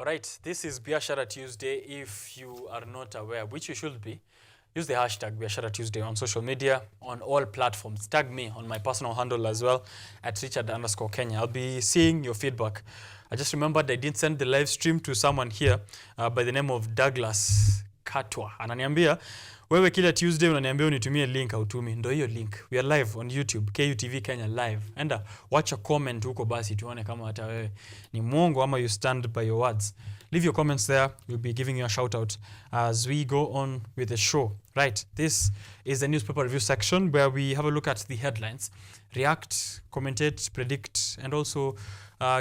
Alright, this is Biashara Tuesday. If you are not aware, which you should be, use the hashtag Biashara Tuesday on social media, on all platforms. Tag me on my personal handle as well, at Richard_Okenye. I'll be seeing your feedback. I just remembered I didn't send the live stream to someone here by the name of Douglas Katwa. Ananiambia, wewe kila Tuesday unaniambia unitumie link au tumi. Ndo hiyo link. We are live on YouTube, KUTV Kenya live. Enda, watch a comment huko basi tuone kama hata wewe ni mwongo ama you stand by your words. Leave your comments there. We'll be giving you a shout out as we go on with the show. Right, this is the newspaper review section where we have a look at the headlines, react, commentate, predict, and also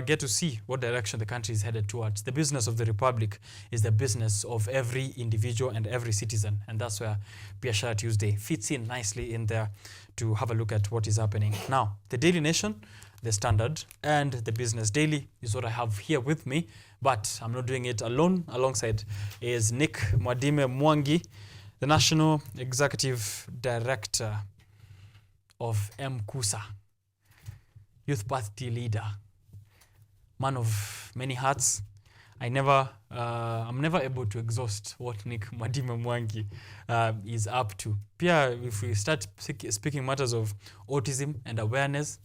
get to see what direction the country is headed towards. The business of the Republic is the business of every individual and every citizen, and that's where Biashara Tuesday fits in nicely in there to have a look at what is happening. Now, the Daily Nation, the Standard, and the Business Daily is what I have here with me, but I'm not doing it alone. Alongside is Nick Mwadime Mwangi, the National Executive Director of M-CUSA, Youth Party leader, man of many hats. I'm never able to exhaust what Nick Mwadime Mwangi is up to. Pia, if we start speaking matters of autism and awareness,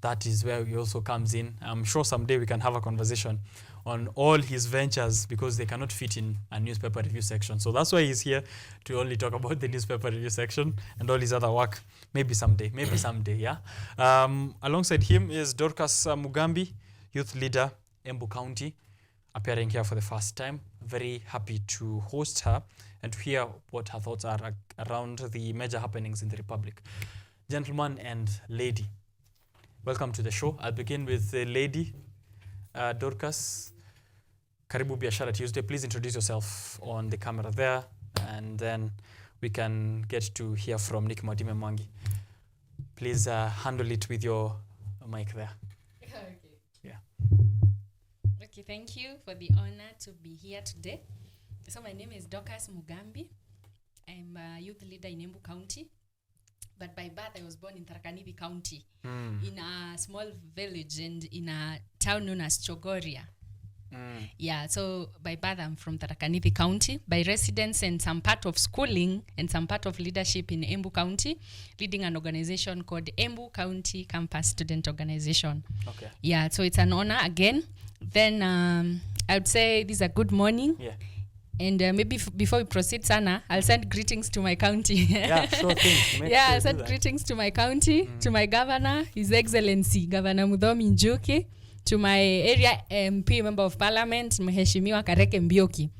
that is where he also comes in. I'm sure someday we can have a conversation on all his ventures because they cannot fit in a newspaper review section. So that's why he's here, to only talk about the newspaper review section and all his other work. Maybe someday, yeah. Alongside him is Dorcas Mugambi, youth leader, Embu County, appearing here for the first time. Very happy to host her and to hear what her thoughts are around the major happenings in the Republic. Gentlemen and lady, welcome to the show. I'll begin with the lady, Dorcas. Karibu Biashara Tuesday. Please introduce yourself on the camera there, and then we can get to hear from Nick Mwadime Mwangi. Please handle it with your mic there. Okay. Yeah. Okay, thank you for the honor to be here today. So my name is Dorcas Mugambi. I'm a youth leader in Embu County. But by birth, I was born in Tharaka-Nithi County, in a small village and in a town known as Chogoria. Yeah, so by birth, I'm from Tharaka-Nithi County. By residence and some part of schooling and some part of leadership in Embu County, leading an organization called Embu County Campus Student Organization. Okay. Yeah, so it's an honor again. Then I would say this is a good morning. Yeah. And maybe before we proceed, Sana, I'll send greetings to my county. Yeah, sure thing. Yeah, I'll send greetings to my county, to my governor, His Excellency, Governor Mudhomi Njuki, to my area MP, Member of Parliament, Mheshimiwa Kareke Mbioki,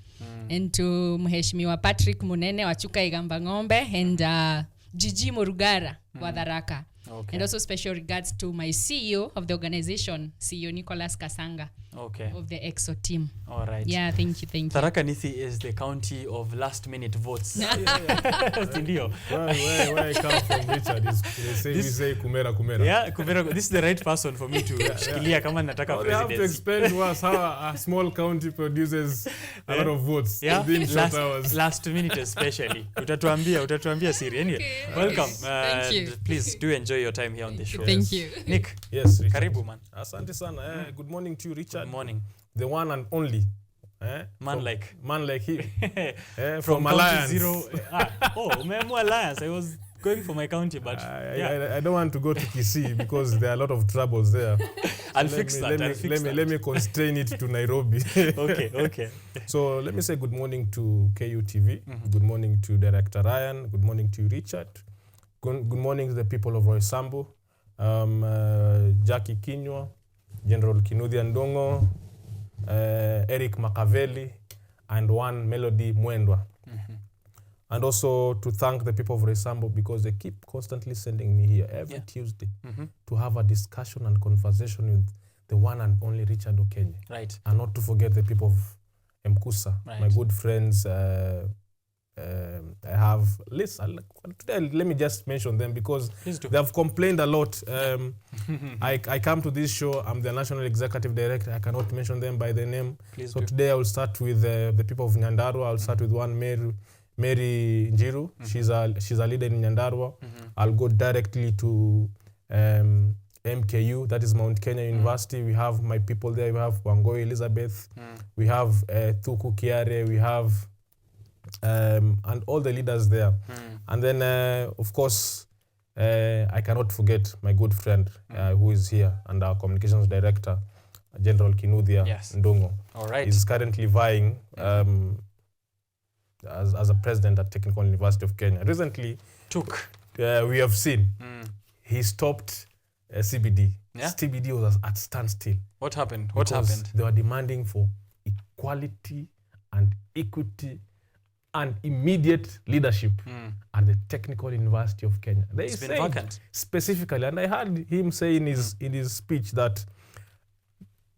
and to Mheshimiwa Patrick Munene wa Chuka Igamba Ng'ombe, and Gigi Murugara wa Tharaka. Okay. And also special regards to my CEO of the organization, CEO Nicholas Kasanga, of the EXO team. All right. Yeah, thank you. Tharaka-Nithi is the county of last-minute votes. Where I come from, Richard, we say kumera. Yeah, kumera. This is the right person for me to shikilia kama nataka presidency. You have to explain to us how a small county produces a lot of votes within short hours. Last minute especially. Utatuambia siri. Anyway, okay. Welcome. Thank you. Please do enjoy your time here on the show. Thank you. Nick. Yes, Richard. Karibu, man. Asante sana. Good morning to you, Richard. Good morning. The one and only. Man like him. From Alliance. Zero. Umemu Alliance. I was going for my county, but I don't want to go to Kisii because there are a lot of troubles there. I'll fix that. Let me constrain it to Nairobi. Okay. So let me say good morning to KUTV. Good morning to Director Ryan. Good morning to Richard. Good morning to the people of Roysambu. Jackie Kinywa, General Kinudhi Andongo, Eric Makaveli, and one Melody Mwendwa. And also to thank the people of Roysambu because they keep constantly sending me here every Tuesday to have a discussion and conversation with the one and only Richard Okenye. Right. And not to forget the people of M-CUSA, my good friends. I have lists. Today, let me just mention them because they have complained a lot. I come to this show. I'm the National Executive Director. I cannot mention them by their name. Today I will start with the people of Nyandarua. I'll start with one Mary Njiru. She's a leader in Nyandarua. I'll go directly to MKU, that is Mount Kenya University. We have my people there. We have Wangoi Elizabeth. We have Thuku Kiare. We have and all the leaders there. And then, of course, I cannot forget my good friend who is here, and our communications director, General Kinuthia Ndongo. All right. He's currently vying as a president at Technical University of Kenya. Recently, we have seen he stopped CBD. Yeah? CBD was at standstill. What happened? They were demanding for equality and equity and immediate leadership at the Technical University of Kenya. They been vacant. Specifically, and I heard him say in his speech that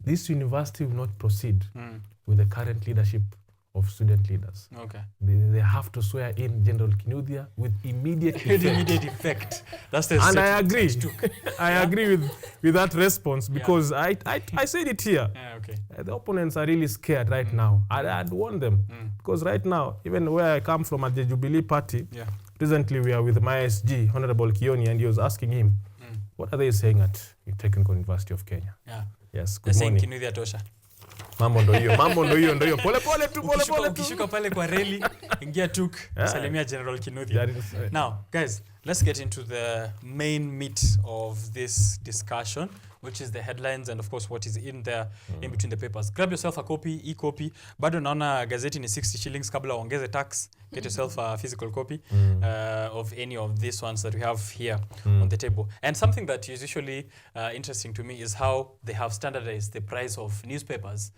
this university will not proceed with the current leadership of student leaders. Okay. They have to swear in General Kinuthia with immediate effect. That's the and I agree. I agree with that response because I said it here. Yeah, okay. The opponents are really scared right now. I'd warn them because right now, even where I come from at the Jubilee Party, recently we are with my SG, Honorable Kioni, and he was asking him, what are they saying at the Technical University of Kenya? Yeah. Yes, good morning. Kinuthia tosha. Mambo ndo hiyo. Pole tu. Ukishuka pale kwa reli, ingia tuk, salimia General Kinuthia. Now, guys, let's get into the main meat of this discussion, which is the headlines and of course what is in there in between the papers. Grab yourself a copy, e-copy. Bado naona gazeti ni 60 shillings kabla uongeze tax. Get yourself a physical copy of any of these ones that we have here on the table. And something that is usually interesting to me is how they have standardized the price of newspapers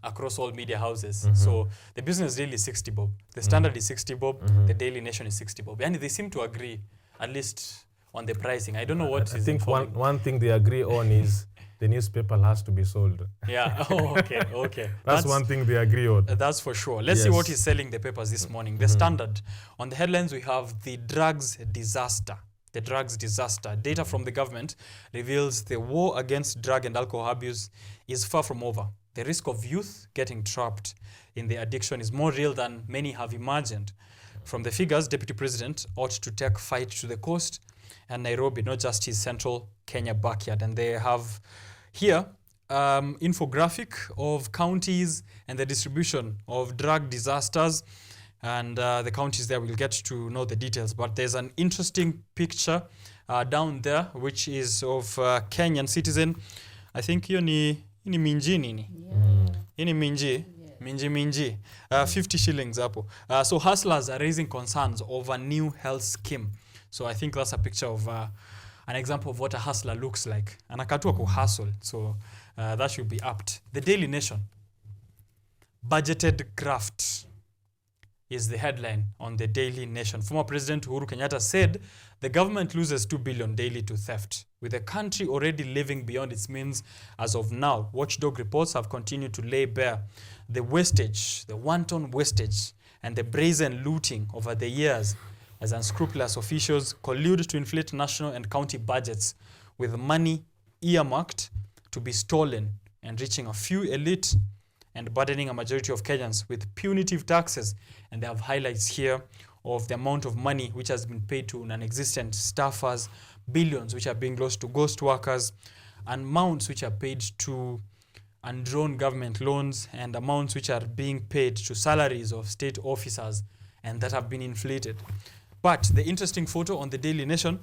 across all media houses. So the business daily is 60 bob. The standard is 60 bob. The Daily Nation is 60 bob. And they seem to agree, at least on the pricing. I don't know what I think one thing they agree on is the newspaper has to be sold. Yeah. Oh, okay. That's one thing they agree on. That's for sure. Let's see what is selling the papers this morning. The Standard. On the headlines, we have the drugs disaster. The drugs disaster. Data from the government reveals the war against drug and alcohol abuse is far from over. The risk of youth getting trapped in the addiction is more real than many have imagined. From the figures, Deputy President ought to take fight to the coast and Nairobi, not just his central Kenya backyard. And they have here infographic of counties and the distribution of drug disasters. And the counties there, we'll get to know the details. But there's an interesting picture down there, which is of Kenyan citizen. I think hiyo ni minji nini? Hii ni minji. Minji. 50 shillings hapo. So hustlers are raising concerns over new health scheme. So I think that's a picture of an example of what a hustler looks like. Anakatua ku hustle. So that should be apt. The Daily Nation. Budgeted graft is the headline on the Daily Nation. Former President Uhuru Kenyatta said the government loses 2 billion daily to theft. With the country already living beyond its means as of now, watchdog reports have continued to lay bare the wastage, the wanton wastage, and the brazen looting over the years as unscrupulous officials collude to inflate national and county budgets with money earmarked to be stolen and reaching a few elite and burdening a majority of Kenyans with punitive taxes. And they have highlights here of the amount of money which has been paid to non-existent staffers, billions which are being lost to ghost workers, and amounts which are paid to undrawn government loans, and amounts which are being paid to salaries of state officers and that have been inflated. But the interesting photo on the Daily Nation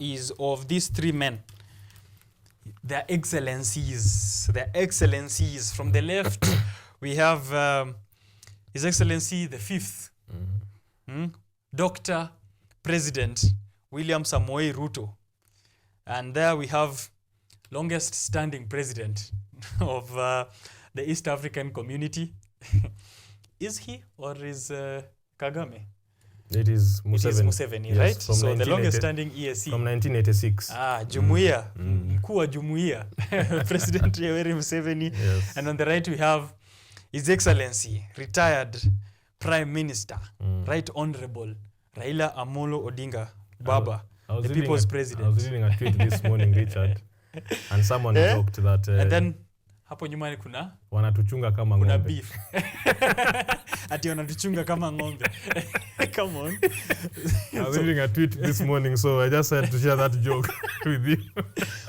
is of these three men. Their excellencies. From the left, we have His Excellency the Fifth, Dr. President William Samoei Ruto. And there we have longest standing president of the East African community. Is he or is Kagame? It is Museveni. It is Museveni, yes, right? So the longest standing EAC. From 1986. Jumuiya. Mkuu wa Jumuiya. President Yoweri Museveni. Yes. And on the right we have His Excellency, retired Prime Minister, Right Honorable Raila Amolo Odinga Baba, the People's President. I was reading a tweet this morning, Richard, and someone joked that... and then, hapo nyuma kuna wanatuchunga kama kuna ng'ombe. beef. ati wanatuchunga kama ng'ombe. Come on. I was reading a tweet this morning, so I just had to share that joke with you.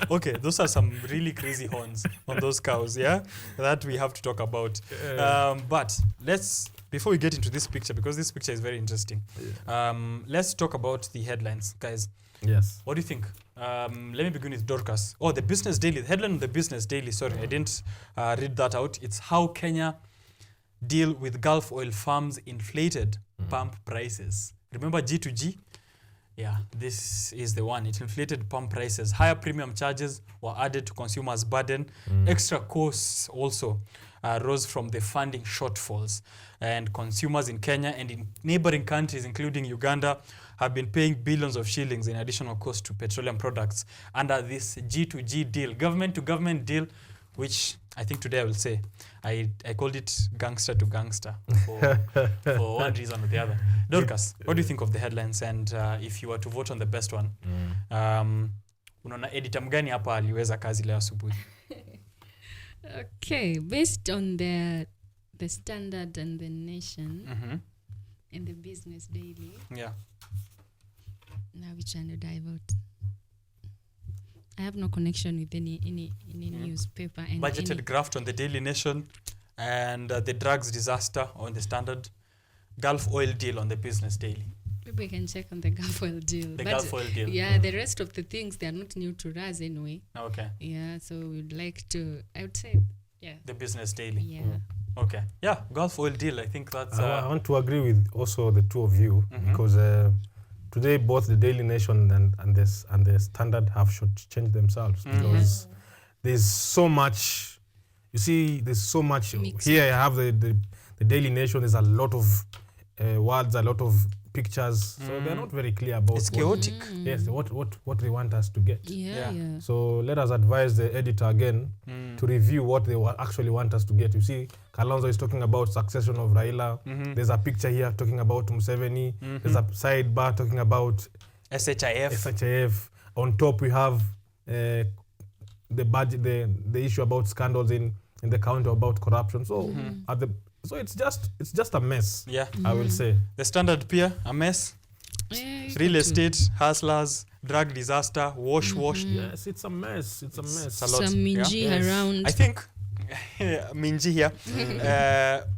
Okay, those are some really crazy horns on those cows, yeah? That we have to talk about. But before we get into this picture, because this picture is very interesting, let's talk about the headlines, guys. Yes. What do you think? Let me begin with Dorcas. Oh, the Business Daily. The headline of the Business Daily, sorry, I didn't read that out. It's how Kenya deal with Gulf oil farms' inflated pump prices. Remember G2G? Yeah, this is the one. It inflated pump prices. Higher premium charges were added to consumers' burden. Extra costs also rose from the funding shortfalls. And consumers in Kenya and in neighboring countries, including Uganda, have been paying billions of shillings in additional cost to petroleum products under this G2G deal, government-to-government deal, which I think today I will say, I called it gangster to gangster for one reason or the other. Dorcas, what do you think of the headlines? And if you were to vote on the best one, unaona editor mgani hapa aliweza kazi leo asubuhi? Okay, based on the Standard and the Nation and the Business Daily. Yeah. Now which one do I vote? I have no connection with any newspaper. And budgeted graft on the Daily Nation, and the drugs disaster on the Standard, Gulf oil deal on the Business Daily. Maybe we can check on the Gulf oil deal. The Gulf oil deal. Yeah, the rest of the things, they are not new to us anyway. Okay. Yeah, so we'd like to, I would say, yeah. The Business Daily. Yeah. Okay. Yeah, Gulf oil deal. I think that's... I want to agree with also the two of you, because today both the Daily Nation and the Standard have changed themselves, because there's so much, you see, there's so much. Here I have the Daily Nation. There's a lot of words, a lot of pictures, so they're not very clear about it's chaotic. Yes, what they want us to get. Yeah. So let us advise the editor again to review what they actually want us to get. You see, Kalonzo is talking about succession of Raila. There's a picture here talking about Museveni. There's a sidebar talking about SHIF. On top we have the budget, the issue about scandals in the county about corruption. So so it's just a mess. Yeah, I will say. The Standard Pier, a mess. Yeah, real estate, hustlers, drug disaster, wash. Yes, it's a mess. It's a mess. A lot. Some Minji around. I think Minji here.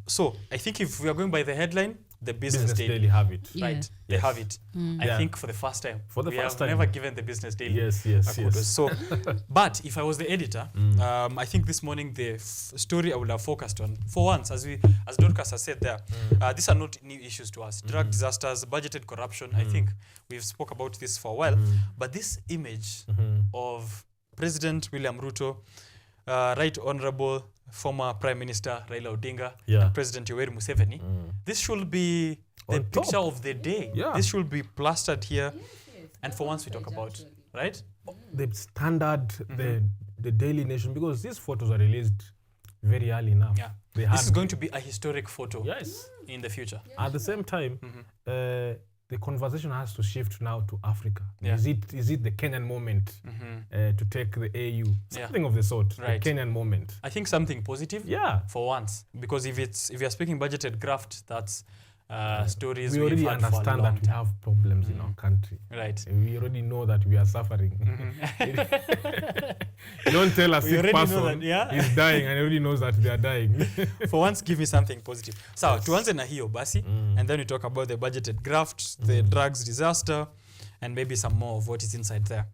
So I think if we are going by the headline, the Business Daily have it. Yeah. Right? They have it. I think for the first time. We have never given the Business Daily. Yes. So, but if I was the editor, I think this morning the story I would have focused on, for once, as Dorcas has said there, these are not new issues to us. Drug disasters, budgeted corruption. I think we've spoke about this for a while. But this image of President William Ruto, Right Honorable former Prime Minister Raila Odinga, and President Yoweri Museveni, this should be the picture of the day. This should be plastered here. And for once we talk about, right? The Standard, the Daily Nation, because these photos are released very early now. Yeah. This is going to be a historic photo in the future. At the same time, the conversation has to shift now to Africa. Is it the Kenyan moment to take the AU? Something of the sort, right. The Kenyan moment. I think something positive for once. Because if you're speaking budgeted graft, that's stories we already understand that we have problems in our country. Right. We already know that we are suffering. Don't tell a sick person is dying and everybody knows that they are dying. For once, give me something positive. So, tuanze na hiyo basi, and then we talk about the budgeted graft, the drugs disaster, and maybe some more of what is inside there.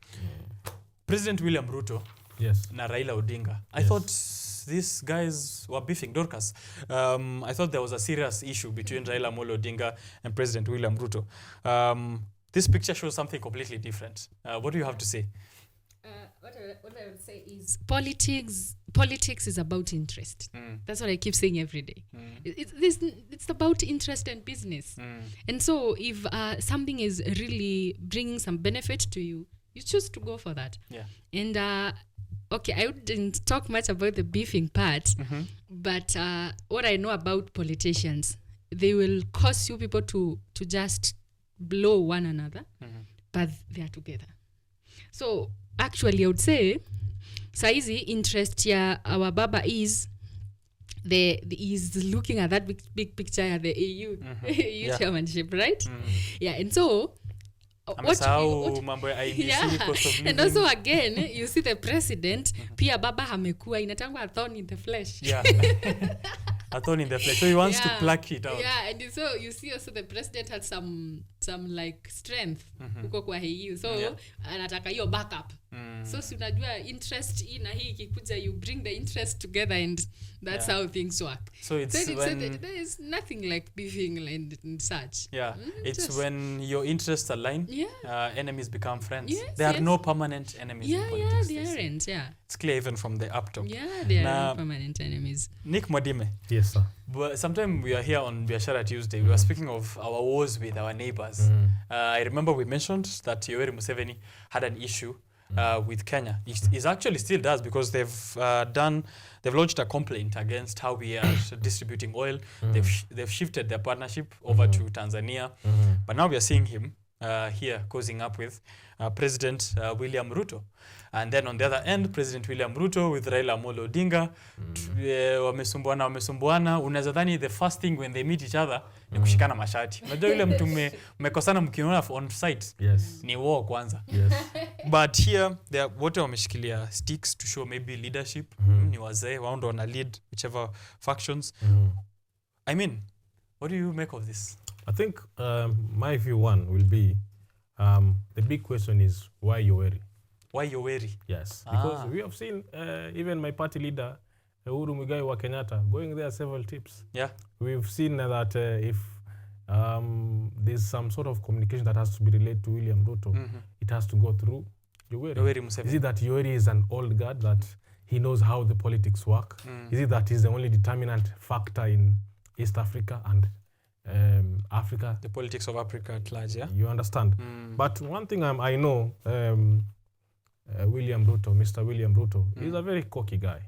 President William Ruto na Raila Odinga. I thought these guys were beefing. Dorcas, I thought there was a serious issue between Raila Amolo Odinga and President William Ruto. This picture shows something completely different. What do you have to say? What I would say is politics is about interest. That's what I keep saying every day. It's about interest and business. And so if something is really bringing some benefit to you, you choose to go for that. And okay, I wouldn't talk much about the beefing part, but what I know about politicians, they will cause you people to just blow one another, but they are together. So actually, I would say, saizi interest ya our baba is he's looking at that big picture at the EU EU chairmanship, right? Yeah, and so mambo ya IBC cost of living. And also again you see the president pia baba hamekuwa inatangwa a thorn in the flesh. Yeah. A thorn in the flesh. So he wants to pluck it out. Yeah, and so you see also the president had some like strength huko kwa EU. So anataka hiyo backup. So si unajua interest ina hii ikikuja, you bring the interest together, and that's how things work. So it's when there is nothing like beefing and such. Yeah, it's when your interests align, enemies become friends. Yes, there are no permanent enemies in politics. They aren't. Yeah, it's clear even from the up top. Yeah, they are no permanent enemies. Nick Mwadime. Yes, sir. But sometime we are here on Biashara Tuesday. We were speaking of our wars with our neighbors. I remember we mentioned that Yoweri Museveni had an issue with Kenya. It actually still does, because they've launched a complaint against how we are distributing oil. They've shifted their partnership over to Tanzania. But now we are seeing him here causing up with President William Ruto. And then on the other end, President William Ruto with Raila Amolo Odinga, wamesumbuana. Unaweza dhani the first thing when they meet each other ni kushikana mashati. Unajua yule mtu mmekosana mkiona on site, ni war kwanza. But here wote wameshikilia sticks to show maybe leadership. Ni wazee wao ndo wana lead whichever factions. I mean, what do you make of this? I think my view one will be the big question is why Yoweri? Why Yoweri? Yes, because we have seen even my party leader Uhuru Muigai wa Kenyatta going there several tips. Yeah, we've seen that if there's some sort of communication that has to be relayed to William Ruto, it has to go through Yoweri Museveni. Is it that Yoweri is an old guard that he knows how the politics work? Is it that he's the only determinant factor in East Africa and Africa? The politics of Africa at large, yeah? You understand? But one thing I know, William Ruto, Mr. William Ruto, is a very cocky guy.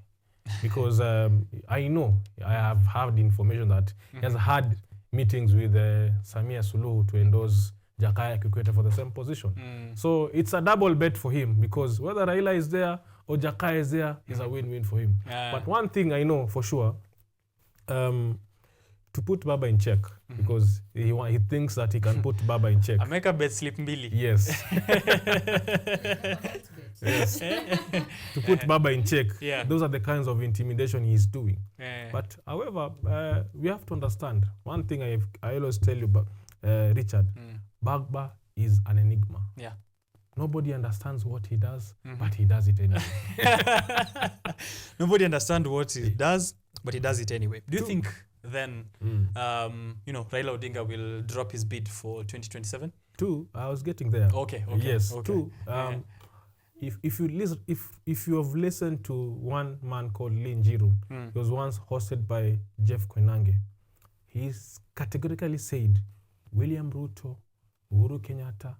Because I know, I have had information that he has had meetings with Samia Suluhu to endorse Jakaya Kikwete for the same position. So it's a double bet for him, because whether Raila is there or Jakaya is there, is a win-win for him. But one thing I know for sure, to put Baba in check, because he thinks that he can put Baba in check. I make a bet slip mbili. Yes. Yes. To put Baba in check, those are the kinds of intimidation he's doing. But however, we have to understand one thing. I always tell you, Richard, Baba is an enigma. Yeah. Nobody understands what he does, but he does it anyway. Nobody understands what he does, but he does it anyway. Do you think then, Raila Odinga will drop his bid for 2027? I was getting there. Okay. Yes. Okay. If you have listened to one man called Lee Njiru, he was once hosted by Jeff Koinange. He's categorically said William Ruto, Uhuru Kenyatta,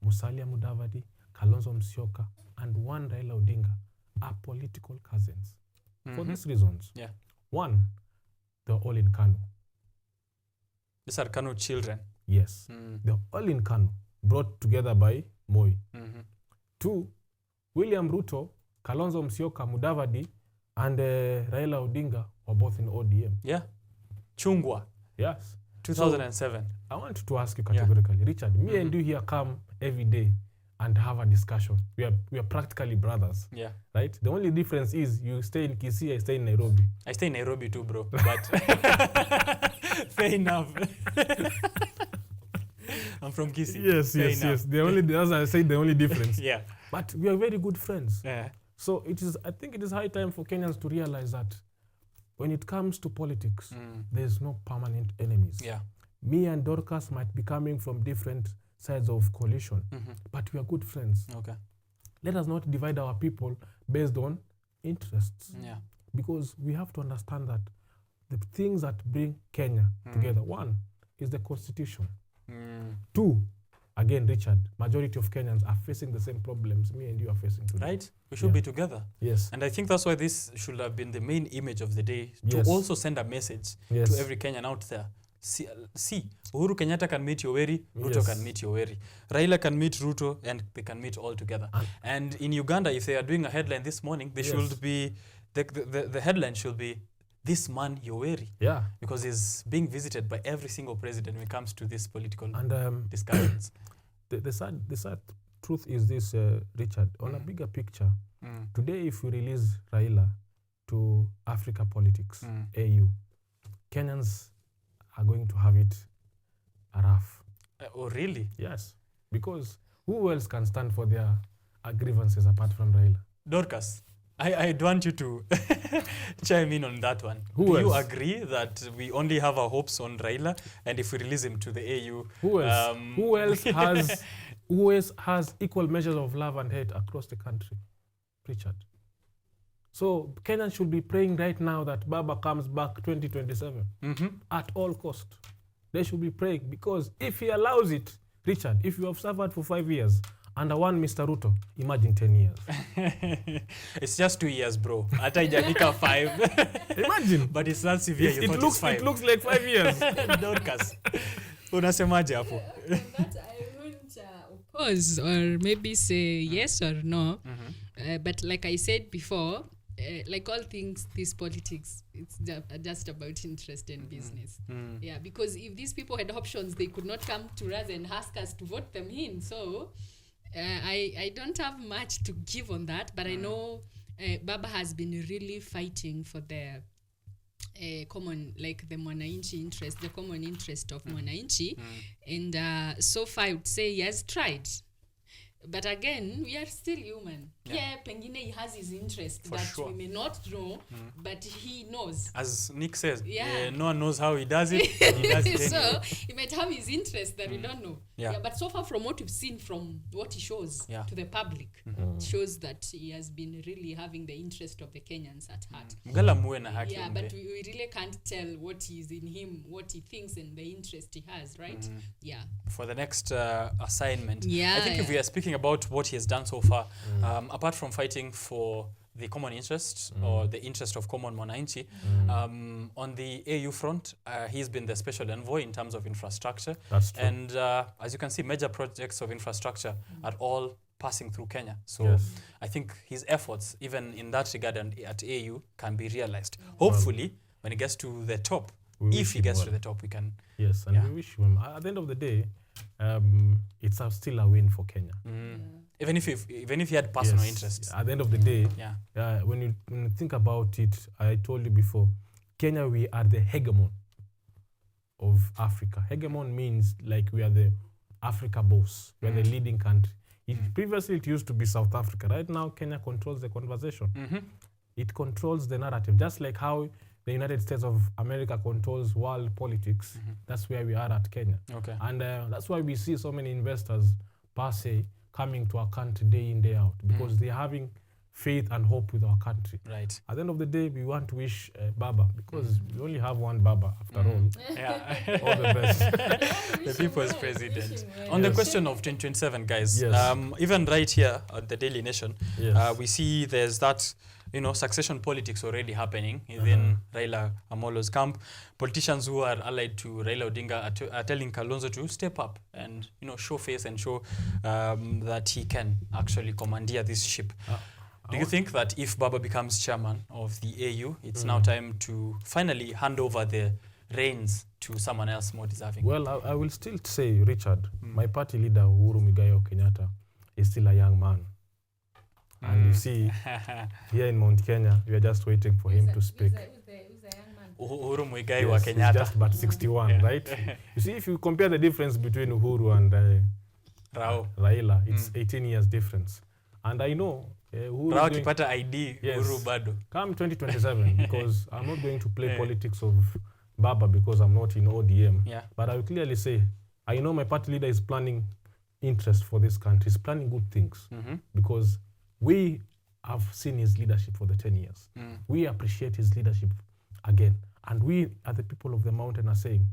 Musalia Mudavadi, Kalonzo Musyoka, and one Raila Odinga are political cousins. For these reasons. Yeah. One, they're all in Kanu. These are Kanu children. Yes. They're all in Kanu, brought together by Moi. Two, William Ruto, Kalonzo Musyoka, Mudavadi, and Raila Odinga were both in ODM. Yeah. Chungwa. Yes. 2007. So, I want to ask you categorically, Richard, me and you here come every day and have a discussion. We are practically brothers. Yeah. Right? The only difference is you stay in Kisii, I stay in Nairobi. I stay in Nairobi too, bro. But fair enough. I'm from Kisii. Yes. As I said, the only difference. Yeah. But we are very good friends. Yeah. So I think it is high time for Kenyans to realize that when it comes to politics, there's no permanent enemies. Yeah. Me and Dorcas might be coming from different sides of coalition, but we are good friends. Okay. Let us not divide our people based on interests. Yeah. Because we have to understand that the things that bring Kenya together, one is the constitution. Two, again, Richard, majority of Kenyans are facing the same problems me and you are facing today. Right? We should be together. Yes. And I think that's why this should have been the main image of the day, to also send a message to every Kenyan out there. See, Uhuru Kenyatta can meet Yoweri, Ruto can meet Yoweri. Raila can meet Ruto, and they can meet all together. And in Uganda, if they are doing a headline this morning, they should be, the headline should be, this man Yoweri, Yeah. because he's being visited by every single president when it comes to this political And discussions. the sad truth is this, Richard, on a bigger picture, today if we release Raila to Africa politics, AU, Kenyans are going to have it rough. Oh, really? Yes, because who else can stand for their grievances apart from Raila? Dorcas, I'd want you to chime in on that one. Who Do you else? agree that we only have our hopes on Raila, and if we release him to the AU, Who else? Who else has equal measures of love and hate across the country? Richard. So Kenyans should be praying right now that Baba comes back 2027 at all cost. They should be praying, because if he allows it, Richard, if you have suffered for 5 years under one Mr. Ruto, imagine 10 years. It's just 2 years, bro. Hata ijafika 5. Imagine. But it's not severe. You thought it's 5. It looks like 5 years. Dorcas, unasemaje hapo? That I won't oppose or maybe say yes or no. But like I said before, like all things, this politics, it's just about interest and business. Yeah, because if these people had options, they could not come to us and ask us to vote them in. So I don't have much to give on that, but I know Baba has been really fighting for the common, like the Mwananchi interest, the common interest of Mwananchi. And so far I would say he has tried. But again, we are still human. Yeah, pengine he has his interest For that sure. we may not know, but he knows. As Nick says, Yeah. no one knows how he does it. He does it So anyway. he might have his interest that we don't know. Yeah. But so far from what we've seen, from what he shows to the public, it shows that he has been really having the interest of the Kenyans at heart. Mgala muwe na haki Yeah, umbe. but we really can't tell what is in him, what he thinks, and the interest he has, right? Yeah. For the next assignment. Yeah, I think if yeah. we are speaking about what he has done so far, apart from fighting for the common interest or the interest of common Mwananchi, on the AU front, he's been the special envoy in terms of infrastructure. That's true. And as you can see, major projects of infrastructure are all passing through Kenya. So Yes. I think his efforts, even in that regard and at AU, can be realized. Hopefully, when he gets to the top, We if wish he him gets well. to the top, we can. Yes, and Yeah. we wish him. At the end of the day, it's still a win for Kenya. Even if he had personal Yes. interests. At the end of the day, Yeah. when you think about it, I told you before, Kenya, we are the hegemon of Africa. Hegemon means like we are the Africa boss. We are the leading country. Previously, it used to be South Africa. Right now, Kenya controls the conversation. It controls the narrative, just like how the United States of America controls world politics. That's where we are at Kenya. Okay. And that's why we see so many investors, per se, coming to our country day in, day out, because they're having faith and hope with our country. Right. At the end of the day, we want to wish Baba, because we only have one Baba after all. Yeah. All the best. The people's president. On the Yes. question of 2027, guys, Yes. even right here at the Daily Nation, Yes. we see there's that, succession politics already happening within Raila Amolo's camp. Politicians who are allied to Raila Odinga are telling Kalonzo to step up and, show face and show that he can actually commandeer this ship. Do you think that if Baba becomes chairman of the AU, it's now time to finally hand over the reins to someone else more deserving? Well, I will still say, Richard, my party leader, Uhuru Muigai Kenyatta, is still a young man. And you see, here in Mount Kenya, we are just waiting for him to speak. Who's the young man? Uhuru Muigai wa Yes, he's Kenyatta. just but 61, right? You see, if you compare the difference between Uhuru and Rao. Raila, it's 18 years difference. And I know Uhuru Rao is going, akipata ID, Yes. Uhuru bado. come 2027, because I'm not going to play politics of Baba because I'm not in ODM. Yeah. But I will clearly say, I know my party leader is planning interest for this country. He's planning good things because we have seen his leadership for the 10 years. We appreciate his leadership again. And we, as the people of the mountain, are saying,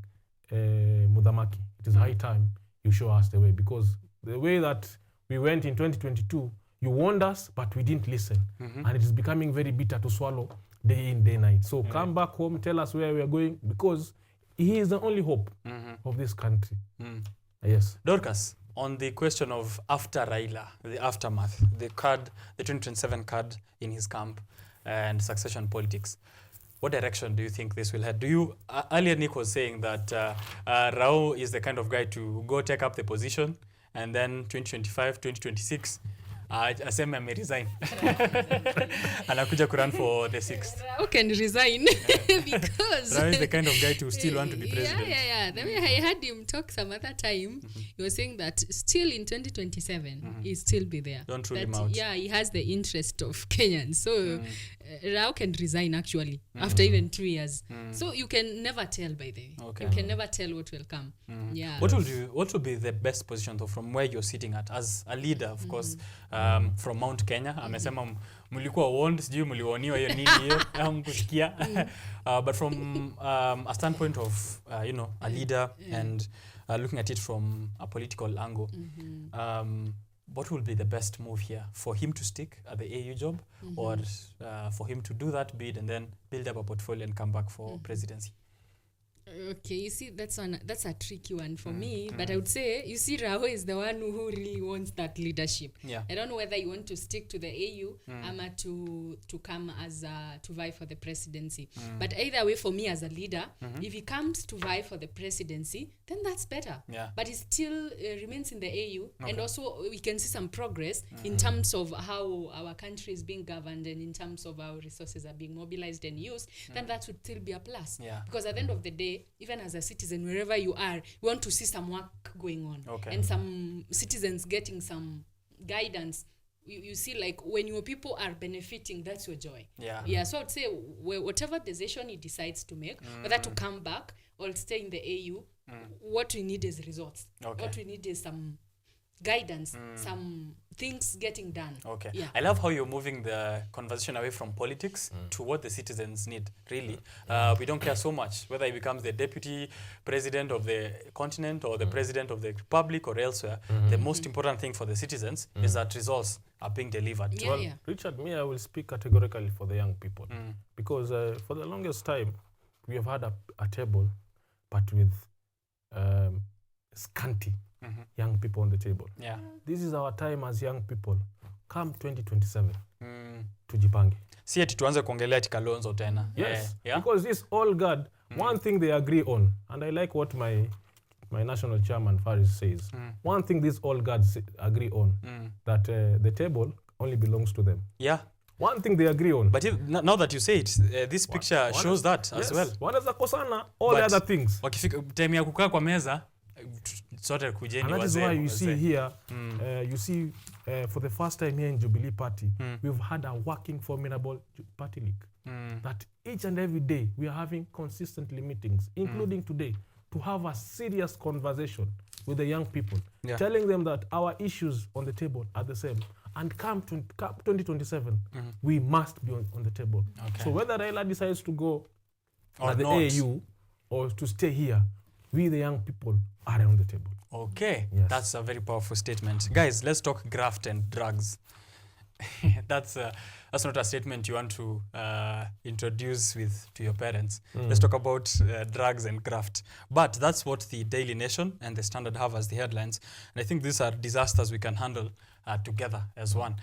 Mudamaki, it is high time you show us the way, because the way that we went in 2022, you warned us, but we didn't listen. And it is becoming very bitter to swallow day in, day night. So come back home, tell us where we are going, because he is the only hope of this country. Yes. Dorcas, on the question of after Raila, the aftermath, the 2027 card in his camp and succession politics, what direction do you think this will head? Do you, earlier Nick was saying that Rao is the kind of guy to go take up the position and then 2025, 2026, aseme ame resign. Anakuja kurun for the 6th. Rao can resign because Rao is the kind of guy to still want to be president. Yeah. The way I heard him talk some other time, he was saying that still in 2027, he'll still be there. Don't rule that, him out. Yeah, he has the interest of Kenyans. So Rao can resign actually after even 2 years. So you can never tell, by the way. Okay. You can never tell what will come. Yeah. What would be the best position though from where you're sitting at as a leader, of course, from Mount Kenya? Amesema mlikuwa warned, sijui mlioniwa hiyo nini hiyo mkusikia. But from a standpoint of a leader and looking at it from a political angle, what will be the best move here? For him to stick at the AU job, or for him to do that bid and then build up a portfolio and come back for presidency? Okay, you see, that's a tricky one for me, but I would say, you see, Rao is the one who really wants that leadership. Yeah. I don't know whether you want to stick to the AU or to come as to vie for the presidency. But either way, for me as a leader, if he comes to vie for the presidency, then that's better. Yeah. But he still remains in the AU, and also we can see some progress in terms of how our country is being governed and in terms of how resources are being mobilized and used, then that would still be a plus. Yeah. Because at the end of the day, even as a citizen, wherever you are, you want to see some work going on. Okay. And some citizens getting some guidance. You see, like, when your people are benefiting, that's your joy. Yeah. So I'd say whatever decision he decides to make, whether to come back or stay in the AU, what we need is results. Okay. What we need is some guidance, some things getting done. Okay. Yeah. I love how you're moving the conversation away from politics to what the citizens need, really. We don't care so much whether he becomes the deputy president of the continent or the president of the republic or elsewhere. The most important thing for the citizens is that results are being delivered. Yeah, Well, Richard, I will speak categorically for the young people. Because for the longest time, we have had a table, but with scanty young people on the table. Yeah. This is our time as young people. Come 2027, tujipange. Si eti tuanze kuongelea Kalonzo tena. Yes, Yeah. because this all God, one thing they agree on, and I like what my national chairman Faris says. One thing these all gods agree on, that the table only belongs to them. Yeah. One thing they agree on. But now that you say it, this picture shows that as well. Wanaweza kosana all the other things. Wakifika time ya kukaa kwa meza, sote kujeni And that is wazee. why you see here, you see for the first time here in Jubilee Party, we've had a working, formidable party league. That each and every day we are having consistently meetings, including today, to have a serious conversation with the young people, telling them that our issues on the table are the same. And come 2027, we must be on the table. Okay. So whether Raila decides to go Or at the not. AU or to stay here, we the young people are on the table. Okay, Yes. that's a very powerful statement. Guys, let's talk graft and drugs. That's not a statement you want to introduce to your parents. Let's talk about drugs and graft. But that's what the Daily Nation and the Standard have as the headlines. And I think these are disasters we can handle together as one.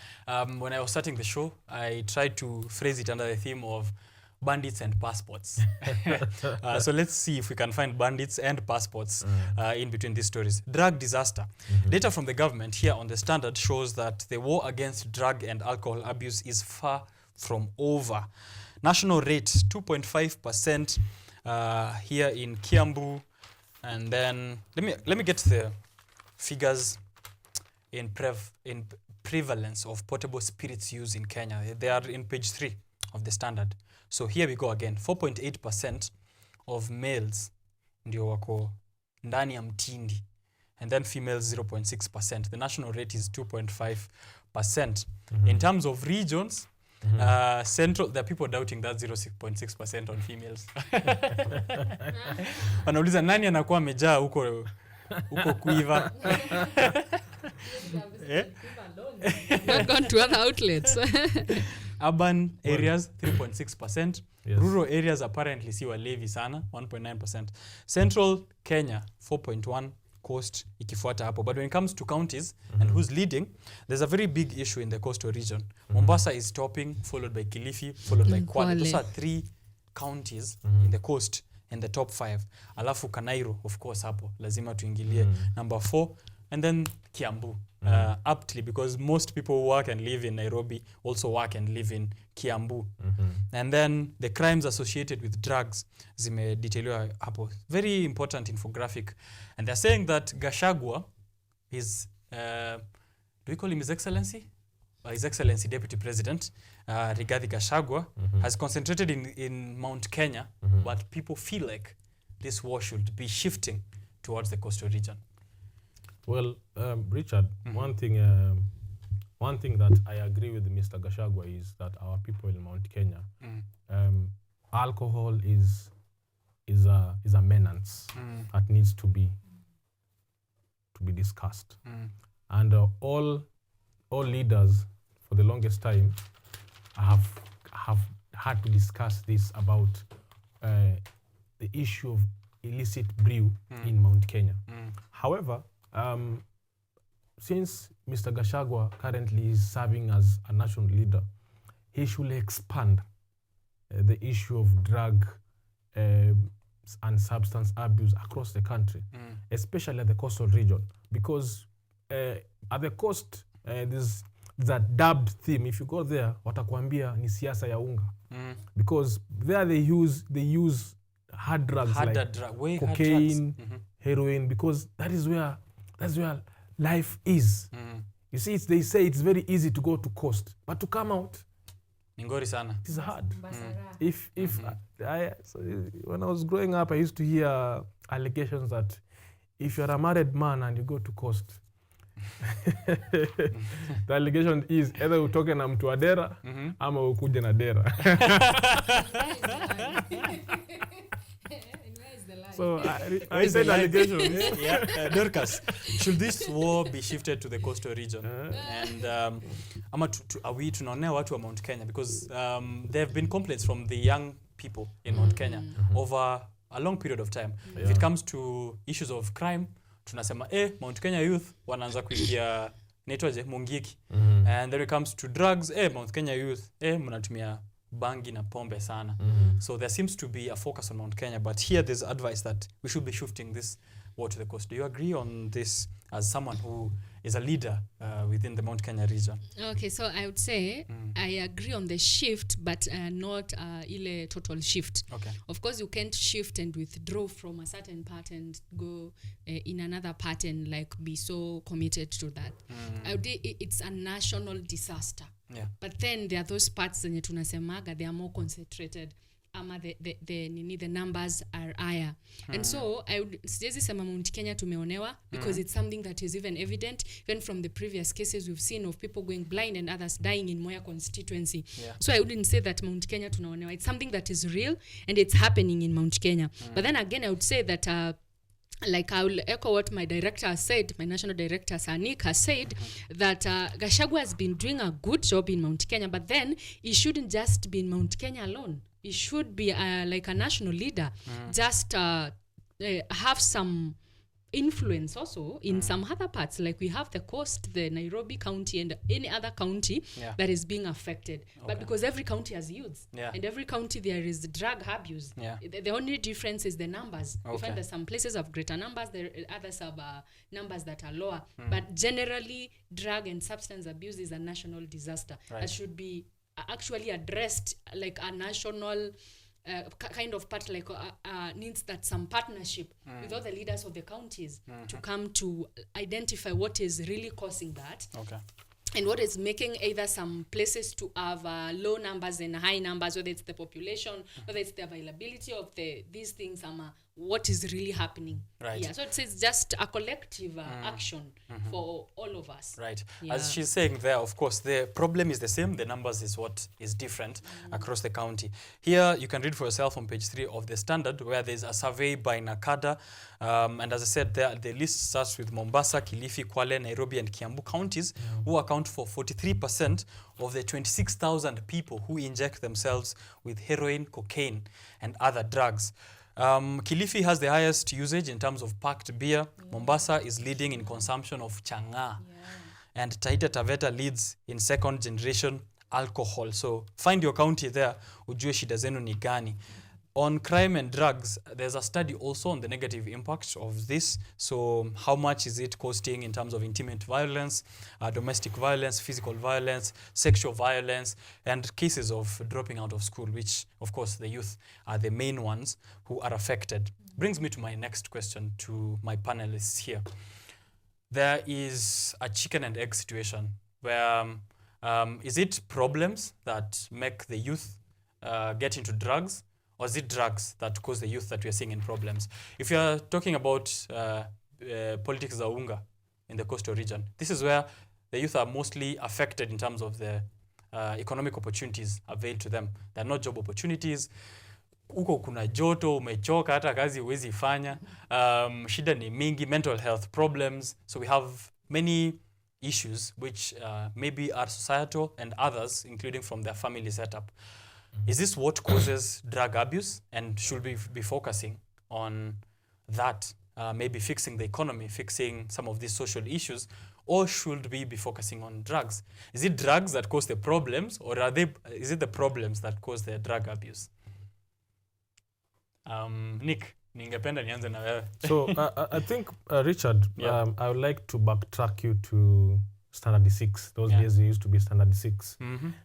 When I was starting the show, I tried to phrase it under the theme of bandits and passports. So let's see if we can find bandits and passports in between these stories. Drug disaster. Data from the government here on the Standard shows that the war against drug and alcohol abuse is far from over. National rate 2.5% here in Kiambu, and then let me get the figures in prevalence of portable spirits use in Kenya. They are in page 3 of the Standard. So here we go again. 4.8% of males ndio wako ndani ya mtindi, and then females 0.6%. The national rate is 2.5%. In terms of regions, central, there are people doubting that 0.6% on females. Wanauliza nani anakuwa amejaa huko kuiva. Not gone to other outlets. Urban areas 3.6%. Yes. Rural areas apparently si walevi sana 1.9%. Central Kenya 4.1%. Coast ikifuata hapo. But when it comes to counties and who's leading, there's a very big issue in the coastal region. Mombasa is topping, followed by Kilifi, followed by Kwale. Those are three counties in the coast in the top 5. Alafu Kanairo, of course, hapo lazima tuingilie number 4, and then Kiambu. Aptly, because most people who work and live in Nairobi also work and live in Kiambu. And then the crimes associated with drugs zimedetailiwa hapo. Very important infographic. And they're saying that Gachagua is, do we call him His Excellency? His Excellency Deputy President, Rigathi Gachagua, has concentrated in Mount Kenya, but people feel like this war should be shifting towards the coastal region. Well, Richard, one thing that I agree with Mr. Gachagua is that our people in Mount Kenya, alcohol is a menace that needs to be discussed, and all leaders for the longest time have had to discuss this about the issue of illicit brew in Mount Kenya. However, since Mr. Gachagua currently is serving as a national leader, he should expand the issue of drug and substance abuse across the country, especially at the coastal region, because at the coast there's a dubbed theme. If you go there, watakwambia ni siasa ya unga, because there they use hard drugs like cocaine, heroin, because that's where life is. You see, they say it's very easy to go to coast, but to come out, Ngori sana. It's hard. When I was growing up, I used to hear allegations that if you're a married man and you go to coast, the allegation is either utoke na mtu wa dera ama ukuje na dera. So I said allegations. Dorcas, should this war be shifted to the coastal region? And are we tunaonea watu wa Mount Kenya? Because there have been complaints from the young people in Mount Kenya over a long period of time. If it comes to issues of crime, tunasema Mount Kenya youth wanaanza kuingia netoje mungiki. And then it comes to drugs, Mount Kenya youth mnatumia bangi na pombe sana. So there seems to be a focus on Mount Kenya, but here there's advice that we should be shifting this war to the coast. Do you agree on this as someone who is a leader within the Mount Kenya region? Okay, so I would say I agree on the shift, but not ile total shift. Okay. Of course, you can't shift and withdraw from a certain part and go in another part and like be so committed to that. I would say it's a national disaster. Yeah. But then there are those parts zenye tunasemaga, they are more concentrated. The numbers are higher. And so I would siwezi sema Mount Kenya tumeonewa because it's something that is even evident even from the previous cases we've seen of people going blind and others dying in Moya constituency. Yeah. So I wouldn't say that Mount Kenya tunaonewa. It's something that is real and it's happening in Mount Kenya. But then again I would say that like I will echo what my director has said, my national director Sanik has said, that Gachagua has been doing a good job in Mount Kenya, but then he shouldn't just be in Mount Kenya alone. He should be like a national leader, just have some influence also in some other parts, like we have the coast, the Nairobi county and any other county that is being affected. But because every county has youths and every county there is drug abuse, the only difference is the numbers. We find that some places have greater numbers, there others have numbers that are lower, but generally drug and substance abuse is a national disaster that should be actually addressed like a national kind of part, like needs that some partnership with all the leaders of the counties to come to identify what is really causing that. Okay. And what is making either some places to have low numbers and high numbers, whether it's the population, whether it's the availability of these things, what is really happening. Right. Yeah, so it's just a collective action for all of us. Right. Yeah. As she's saying there, of course, the problem is the same. The numbers is what is different across the county. Here, you can read for yourself on page 3 of the Standard, where there's a survey by Nakada. And as I said, there, the list starts with Mombasa, Kilifi, Kwale, Nairobi, and Kiambu counties, who account for 43% of the 26,000 people who inject themselves with heroin, cocaine, and other drugs. Kilifi has the highest usage in terms of packed beer. Mombasa is leading in consumption of changa. And Taita Taveta leads in second generation alcohol. So find your county there, ujue shida zenu ni gani. On crime and drugs, there's a study also on the negative impact of this. So how much is it costing in terms of intimate violence, domestic violence, physical violence, sexual violence, and cases of dropping out of school, which, of course, the youth are the main ones who are affected. Brings me to my next question to my panelists here. There is a chicken and egg situation where is it problems that make the youth get into drugs, or is it drugs that cause the youth that we are seeing in problems? If you are talking about politics za unga in the coastal region, this is where the youth are mostly affected in terms of the economic opportunities availed to them. There are not job opportunities. Uko kuna joto, umechoka, hata kazi huwezi fanya. Shida ni mingi, mental health problems. So we have many issues which maybe are societal and others, including from their family setup. Is this what causes drug abuse, and should we be focusing on that, maybe fixing the economy, fixing some of these social issues, or should we be focusing on drugs? Is it drugs that cause the problems, or is it the problems that cause the drug abuse? Nick, ningependa nianze na wewe. So I think, Richard, Yeah. I would like to backtrack you to Standard 6. Those days it used to be Standard 6.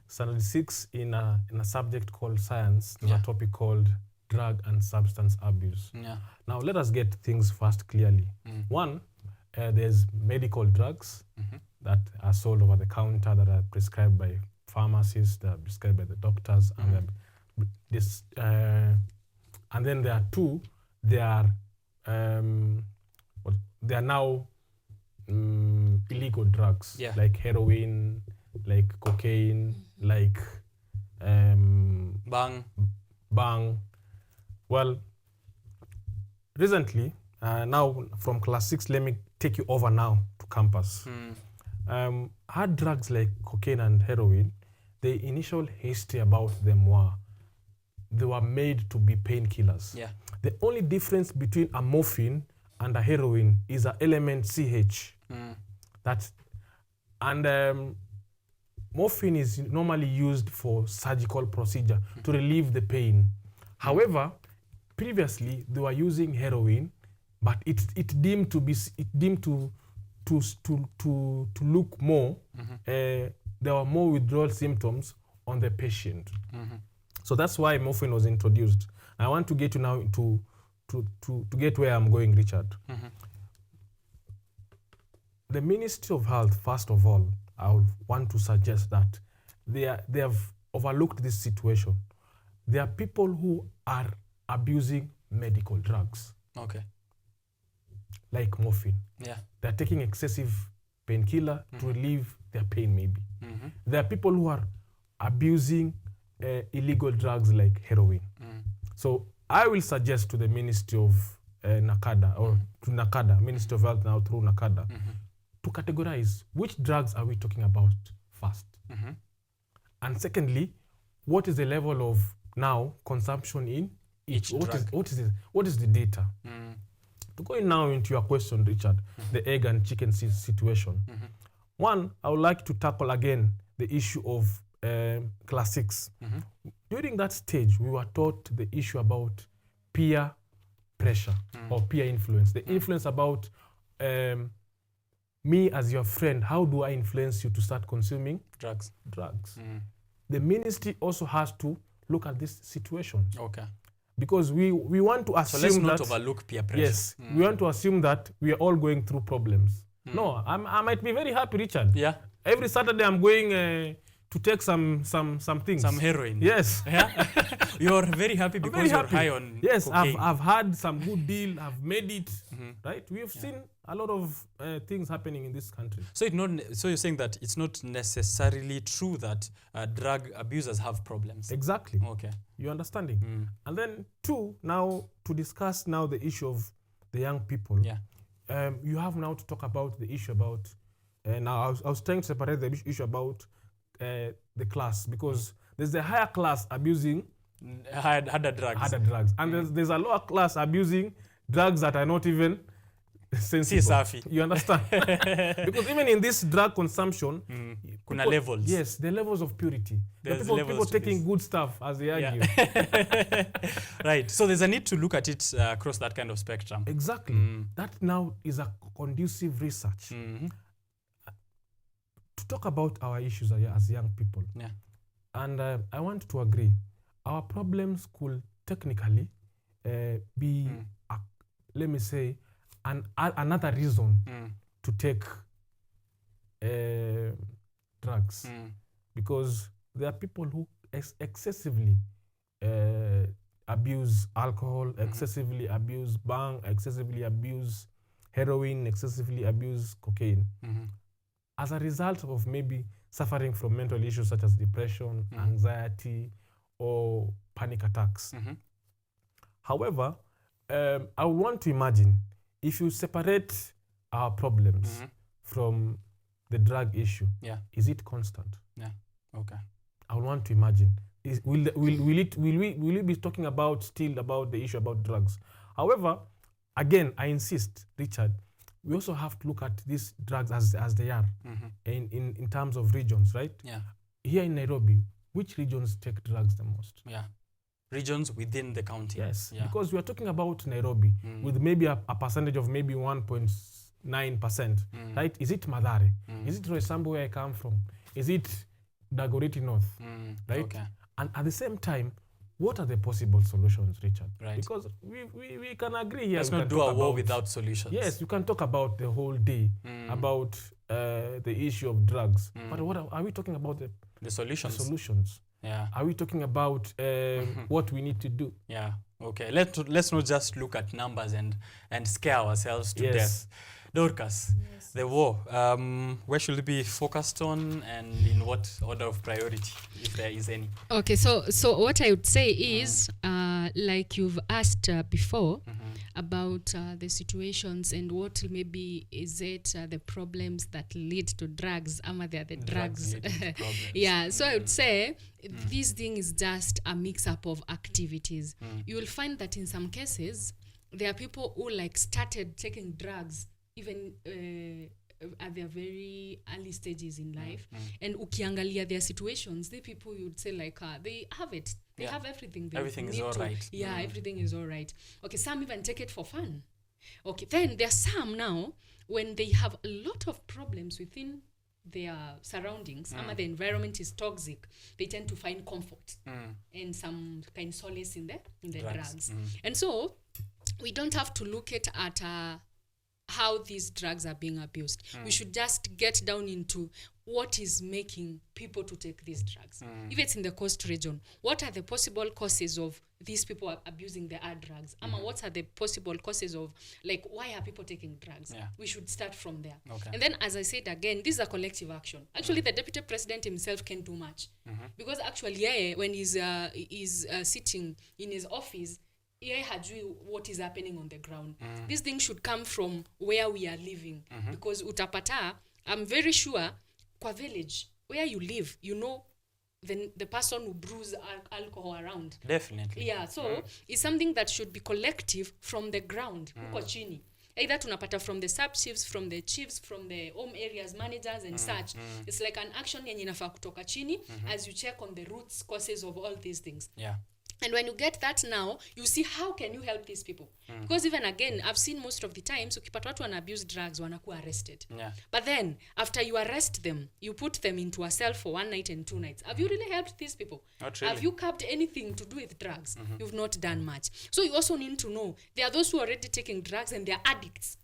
Standard 6 in a subject called science, there's a topic called drug and substance abuse. Yeah. Now let us get things first clearly. One, there's medical drugs that are sold over the counter, that are prescribed by pharmacists, that are prescribed by the doctors, and and then there are two. They are now illegal drugs, like heroin, like cocaine, like Bang. Well, recently, now from class 6, let me take you over now to campus. Hard drugs like cocaine and heroin, the initial history about them they were made to be painkillers. Yeah. The only difference between a morphine and a heroin is an element CH. Morphine is normally used for surgical procedure to relieve the pain. However, previously they were using heroin, but it deemed to look more. There were more withdrawal symptoms on the patient. So that's why morphine was introduced. I want to get you now to get where I'm going, Richard. The Ministry of Health, first of all, I would want to suggest that they have overlooked this situation. There are people who are abusing medical drugs. Okay. Like morphine. Yeah. They're taking excessive painkiller to relieve their pain, maybe. There are people who are abusing illegal drugs like heroin. So I will suggest to the Ministry of NACADA, or to NACADA, Ministry of Health now through NACADA, to categorize which drugs are we talking about first. And secondly, what is the level of now consumption in each drug? What is the data? To go in now into your question, Richard, the egg and chicken situation. One, I would like to tackle again the issue of class 6. During that stage, we were taught the issue about peer pressure or peer influence. The influence about me as your friend, how do I influence you to start consuming drugs? The ministry also has to look at this situation. Okay. Because we want to assume that... So let's not overlook peer pressure. Yes, we want to assume that we are all going through problems. No, I might be very happy, Richard. Yeah. Every Saturday I'm going to take some things. Some heroin. Yes. Yeah. You're very happy because you're high on cocaine. I've had some good deal. I've made it. Right? We have seen a lot of things happening in this country. So you're saying that it's not necessarily true that drug abusers have problems. Exactly. Okay. You're understanding. And then two, now to discuss now the issue of the young people. Yeah. You have now to talk about the issue about. Now I was trying to separate the issue about the class, because there's a higher class abusing harder drugs. And there's a lower class abusing drugs that are not even sensible. You understand? Because even in this drug consumption, Kuna people, levels. Yes, the levels of purity. There's People levels to taking this. good stuff as they argue. Right. So there's a need to look at it across that kind of spectrum. Exactly. That now is a conducive research to talk about our issues as young people. Yeah. And I want to agree. Our problems could technically be, let me say, another reason to take drugs. Because there are people who excessively abuse alcohol, excessively abuse bang, excessively abuse heroin, excessively abuse cocaine. As a result of maybe suffering from mental issues such as depression, anxiety, or panic attacks. However, I want to imagine if you separate our problems from the drug issue, is it constant? Yeah. Okay. I want to imagine. Will we be talking about still about the issue about drugs? However, again, I insist, Richard, we also have to look at these drugs as they are in terms of regions, right? Yeah. Here in Nairobi, which regions take drugs the most? Yeah. Regions within the county. Yes, Yeah. because we are talking about Nairobi with maybe a percentage of maybe 1.9%, right? Is it Mathare? Is it Roysambu where I come from? Is it Dagoretti North, right? Okay. And at the same time, what are the possible solutions, Richard? Right. Because we can agree here. Let's we not can do a talk war about- without solutions. Yes, you can talk about the whole day about the issue of drugs. But what are we talking about the solutions. solutions? Yeah. Are we talking about what we need to do? Yeah. Okay. Let's not just look at numbers and scare ourselves to death. Dorcas, the war, where should it be focused on and in what order of priority, if there is any? Okay, so what I would say is, like you've asked before about the situations and what maybe is it the problems that lead to drugs, they are the drugs. Yeah, so I would say this thing is just a mix-up of activities. You will find that in some cases, there are people who like started taking drugs even at their very early stages in life, and ukiangalia their situations, the people you would say like they have it, they have everything. Everything is all right. Yeah, everything is all right. Okay, some even take it for fun. Okay, then there are some now when they have a lot of problems within their surroundings, the environment is toxic, they tend to find comfort and some kind of solace in the drugs. And so we don't have to look at how these drugs are being abused. We should just get down into what is making people to take these drugs. If it's in the coast region, what are the possible causes of these people are abusing the drugs? What are the possible causes of, like, why are people taking drugs? We should start from there. Okay. And then, as I said again, this is a collective action. Actually, the deputy president himself can do much. Because actually, when he's sitting in his office, what is happening on the ground. This thing should come from where we are living. Because utapata, I'm very sure, kwa village, where you live, you know the person who brews alcohol around. Definitely. Yeah, so it's something that should be collective from the ground, huko chini. Either tunapata from the sub-chiefs, from the chiefs, from the home areas, managers and such. It's like an action yenye inafaa kutoka chini as you check on the roots causes of all these things. Yeah. And when you get that now, you see how can you help these people. Because even again, I've seen most of the times, ukipata watu wana abuse drugs, wanakuwa arrested. Yeah. But then, after you arrest them, you put them into a cell for 1 night and 2 nights. Have you really helped these people? Not really. Have you curbed anything to do with drugs? You've not done much. So you also need to know, there are those who are already taking drugs and they're addicts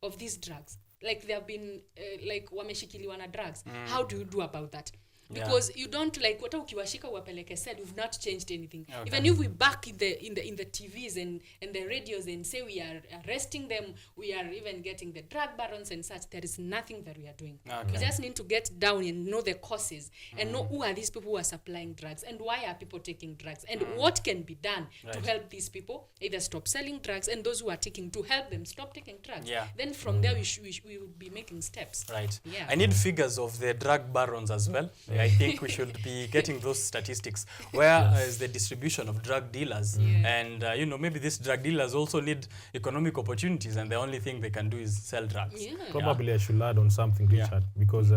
of these drugs. Like they have been, like wameshikiliwa na drugs. How do you do about that? Because you don't like what ukiwashika uwapeleke said you've not changed anything. Okay. Even if we back in the TVs and the radios and say we are arresting them, we are even getting the drug barons and such, there is nothing that we are doing. Okay. We just need to get down and know the causes and know who are these people who are supplying drugs and why are people taking drugs and what can be done to help these people either stop selling drugs and those who are taking to help them stop taking drugs. Yeah. Then from there we will be making steps. Right. Yeah. I need figures of the drug barons as well. I think we should be getting those statistics. Where is the distribution of drug dealers? And, maybe these drug dealers also need economic opportunities and the only thing they can do is sell drugs. Yeah. Probably I should add on something, Richard, because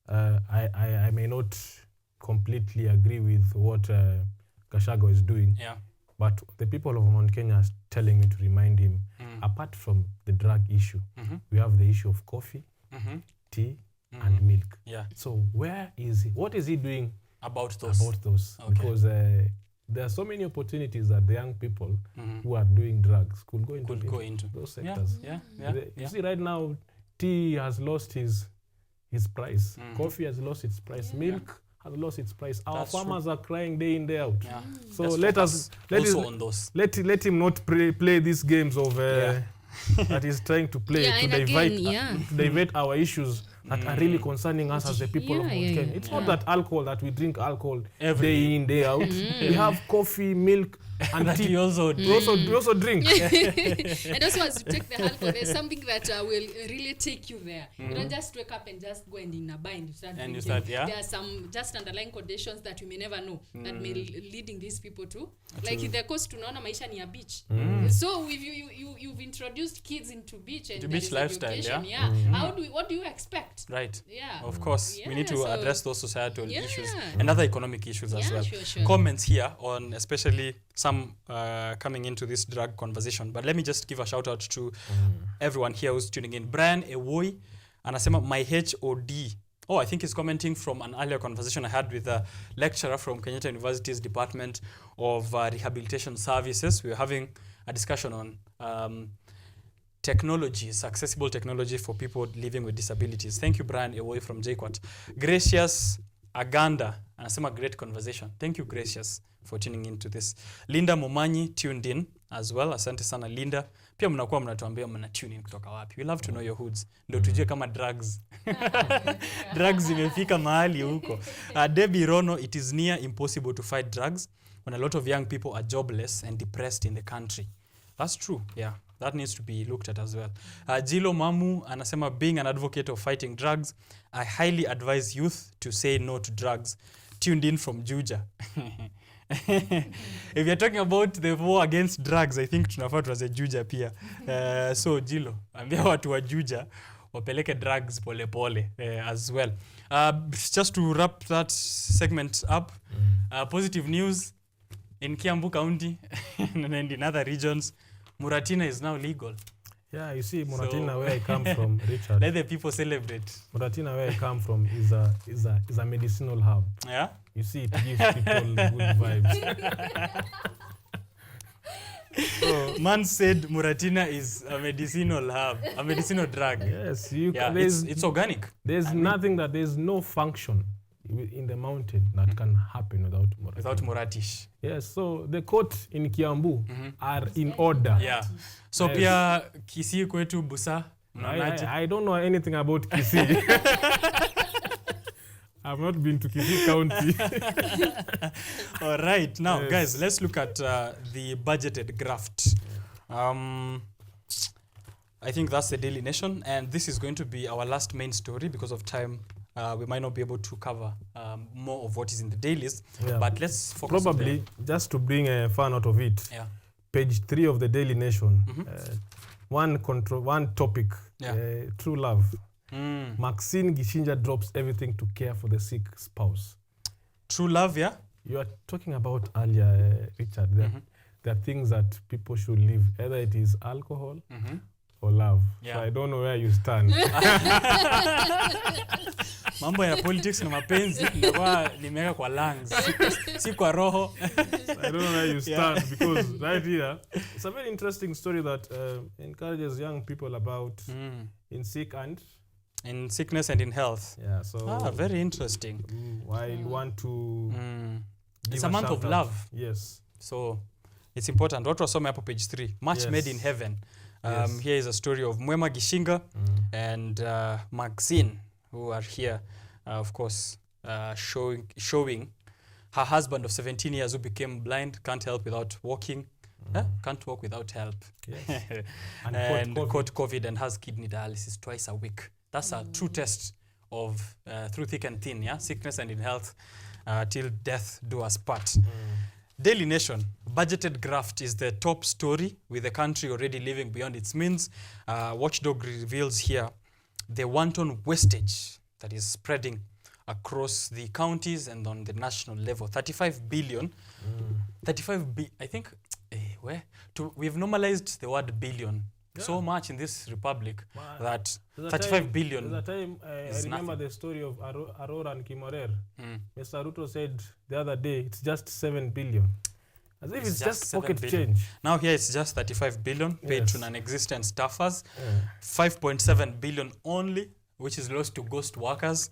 I may not completely agree with what Gachagua is doing. Yeah. But the people of Mount Kenya are telling me to remind him, apart from the drug issue, we have the issue of coffee, tea, and milk. Yeah. So where is he? What is he doing About those. Okay. Because there are so many opportunities that the young people who are doing drugs could go into those sectors. Yeah. You see, right now, tea has lost his price. Coffee has lost its price. Milk has lost its price. Our That's farmers are crying day in, day out. Yeah. So Let's focus also on those. let him not play these games of that he's trying to play to divert our issues that are really concerning us as the people of Mount Kenya. It's not that alcohol, that we drink alcohol day in, day out. We have coffee, milk, and That tea. we also We also drink. And also, as you take the alcohol, there's something that will really take you there. You don't just wake up and just go and in a bind. You start drinking. There are some just underlying conditions that you may never know that may leading these people to. Like in the coast, tunaona maisha ni ya beach. So if you've introduced kids into beach and to beach lifestyle, what do you expect? Right. Yeah. Of course, we need to address those societal issues and other economic issues as well. Sure. Comments here on especially some coming into this drug conversation. But let me just give a shout out to everyone here who's tuning in. Brian Ewoi anasema my HOD. Oh, I think he's commenting from an earlier conversation I had with a lecturer from Kenyatta University's Department of Rehabilitation Services. We were having a discussion on technologies, accessible technology for people living with disabilities. Thank you, Brian Ewoi from JKUAT. Gracious Aganda anasema great conversation. Thank you, Gracious, for tuning into this. Linda Momanyi tuned in as well. Asante sana Linda. Pia mnakuwa mnatuambia mna tune in kutoka wapi. We love to know your hoods. Ndio tujue kama drugs zimefika mahali huko. Debbie Rono, it is near impossible to fight drugs when a lot of young people are jobless and depressed in the country. That's true. Yeah. That needs to be looked at as well. Jilo Mamu anasema being an advocate of fighting drugs, I highly advise youth to say no to drugs. Tuned in from Juja. If you're talking about the war against drugs, I think tunafaa tuanze Juja pia. So Jilo, ambia watu wa Juja wapeleke drugs pole pole as well. Just to wrap that segment up, positive news in Kiambu County and in other regions, Muratina is now legal. Yeah, you see, Muratina, where I come from, Richard. Let the people celebrate. Muratina, where I come from, is a medicinal herb. Yeah. You see, it gives people good vibes. So, man said Muratina is a medicinal herb, a medicinal drug. Yes, it's organic. There's no function in the mountain that can happen without Muratish. Yes, so the court in Kiambu are in order. Yeah. So pia Kisii kwetu Busa. I don't know anything about Kisii. I've not been to Kisii County. All right. Now, guys, let's look at the budgeted graft. I think that's the Daily Nation, and this is going to be our last main story because of time. We might not be able to cover more of what is in the dailies, but let's focus probably just to bring a fun out of it. Yeah. Page 3 of the Daily Nation. One topic. True love. Maxine Gishinja drops everything to care for the sick spouse. True love, yeah. You are talking about earlier, Richard. There are things that people should leave. Either it is alcohol or love. Yeah. So I don't know where you stand. Mambo ya politics na mapenzi ndio nimeweka kwa lungs, si kwa roho. I don't know where you stand because right here it's a very interesting story that encourages young people about in sickness and in health. Yeah, so very interesting. I want to it's a month of love. Yes. So it's important. What was some hapo page 3? Match made in heaven. Here is a story of Mwema Gishinga and Maxine, who are here, of course, showing her husband of 17 years who became blind, can't help without walking, can't walk without help, and caught COVID and has kidney dialysis twice a week. That's a true test of through thick and thin, sickness and in health, till death do us part. Daily Nation, budgeted graft is the top story, with the country already living beyond its means. Watchdog reveals here the wanton wastage that is spreading across the counties and on the national level. 35 billion. I think, we've normalized the word billion so much in this republic that 35 billion. There's a time I remember the story of Aurora and Kimorer. Mr. Ruto said the other day, it's just 7 billion. As if it's just pocket change. Now here it's just 35 billion paid to non-existent staffers. 5.7 billion only, which is lost to ghost workers.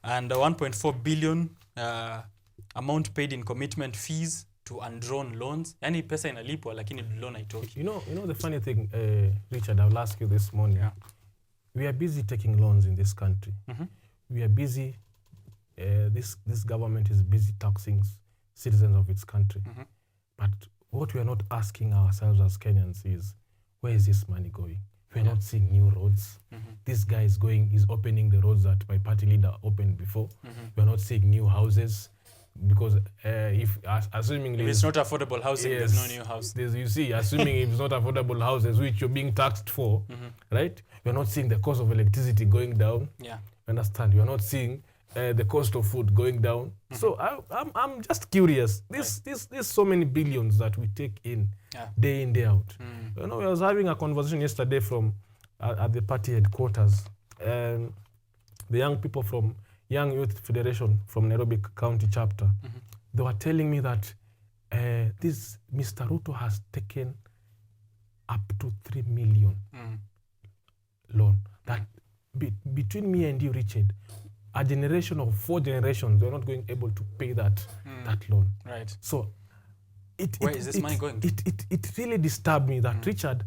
And 1.4 billion amount paid in commitment fees to undrawn loans. Yani pesa inalipwa lakini loan haitoki. You know the funny thing, Richard, I'll ask you this morning. We are busy taking loans in this country. We are busy, this government is busy taxing citizens of its country. But what we are not asking ourselves as Kenyans is, where is this money going? We are not seeing new roads. This guy is opening the roads that my party leader opened before. We are not seeing new houses. Because assuming if it's not affordable housing, there's no new house. You see, assuming if it's not affordable houses, which you're being taxed for, right? You're not seeing the cost of electricity going down. Understand? You're not seeing the cost of food going down. So I'm just curious. There's so many billions that we take in day in, day out. You know, I was having a conversation yesterday at the party headquarters. The young people from Young Youth Federation from Nairobi County chapter, they were telling me that this Mr. Ruto has taken up to 3 million loan. That between me and you, Richard, a generation of 4 generations, they're not going able to pay that loan. Right. So where is this money going? It really disturbed me that Richard,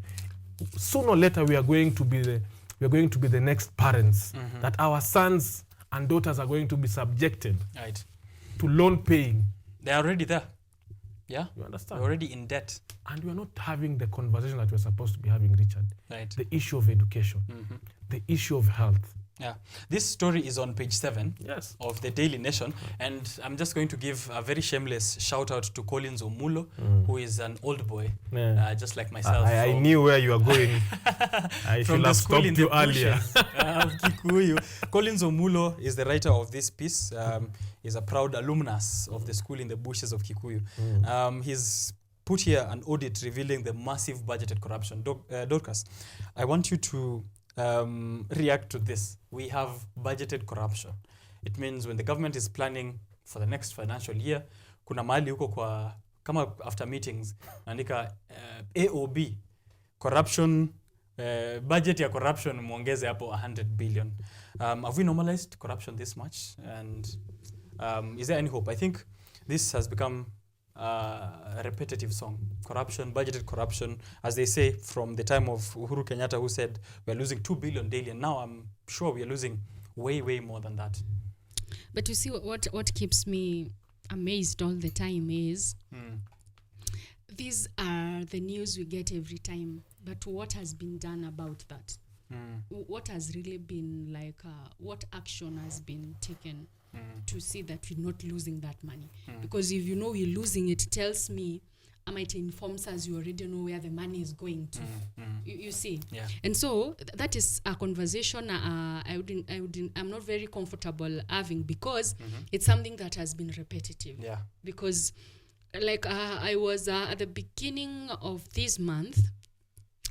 sooner or later we are going to be the next parents, that our sons and daughters are going to be subjected to loan paying. They're already there. Yeah? You understand? They're already in debt. And we're not having the conversation that we're supposed to be having, Richard. Right. The issue of education, the issue of health. Yeah. This story is on page 7 of the Daily Nation. And I'm just going to give a very shameless shout out to Collins Omulo, who is an old boy, just like myself. I knew where you are going. I should have stopped you earlier. Collins Omulo is the writer of this piece. He's a proud alumnus of the school in the bushes of Kikuyu. He's put here an audit revealing the massive budgeted corruption. Dorcas, I want you to react to this. We have budgeted corruption. It means when the government is planning for the next financial year, kuna mahali huko kwa, kama after meetings, naandika AOB, corruption, budget ya corruption muongeze hapo 100 billion. Have we normalized corruption this much? And is there any hope? I think this has become a repetitive song. Corruption, budgeted corruption, as they say from the time of Uhuru Kenyatta, who said we're losing 2 billion daily, and now I'm sure we are losing way, way more than that. But you see, what keeps me amazed all the time is these are the news we get every time, but what has been done about that? What has really been like, what action has been taken to see that we're not losing that money? Because if you know we're losing it, tells me, it informs us you already know where the money is going to. You see? Yeah. And so that is a conversation I'm not very comfortable having, because it's something that has been repetitive. Yeah. Because like I was at the beginning of this month,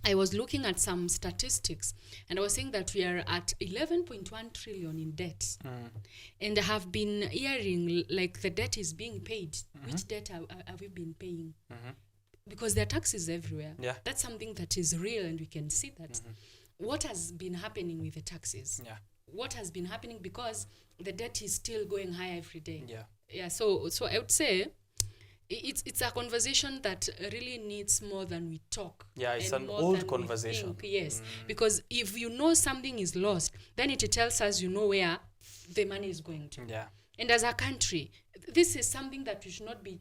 I was looking at some statistics, and I was saying that we are at 11.1 trillion in debt. And I have been hearing like the debt is being paid. Which debt have we been paying? Because there are taxes everywhere. Yeah. That's something that is real, and we can see that. What has been happening with the taxes? Yeah. What has been happening, because the debt is still going high every day. Yeah. Yeah. So I would say it's a conversation that really needs more than we talk. Yeah, it's an old conversation. Yes, because if you know something is lost, then it tells us you know where the money is going to. Yeah. And as a country, this is something that we should not be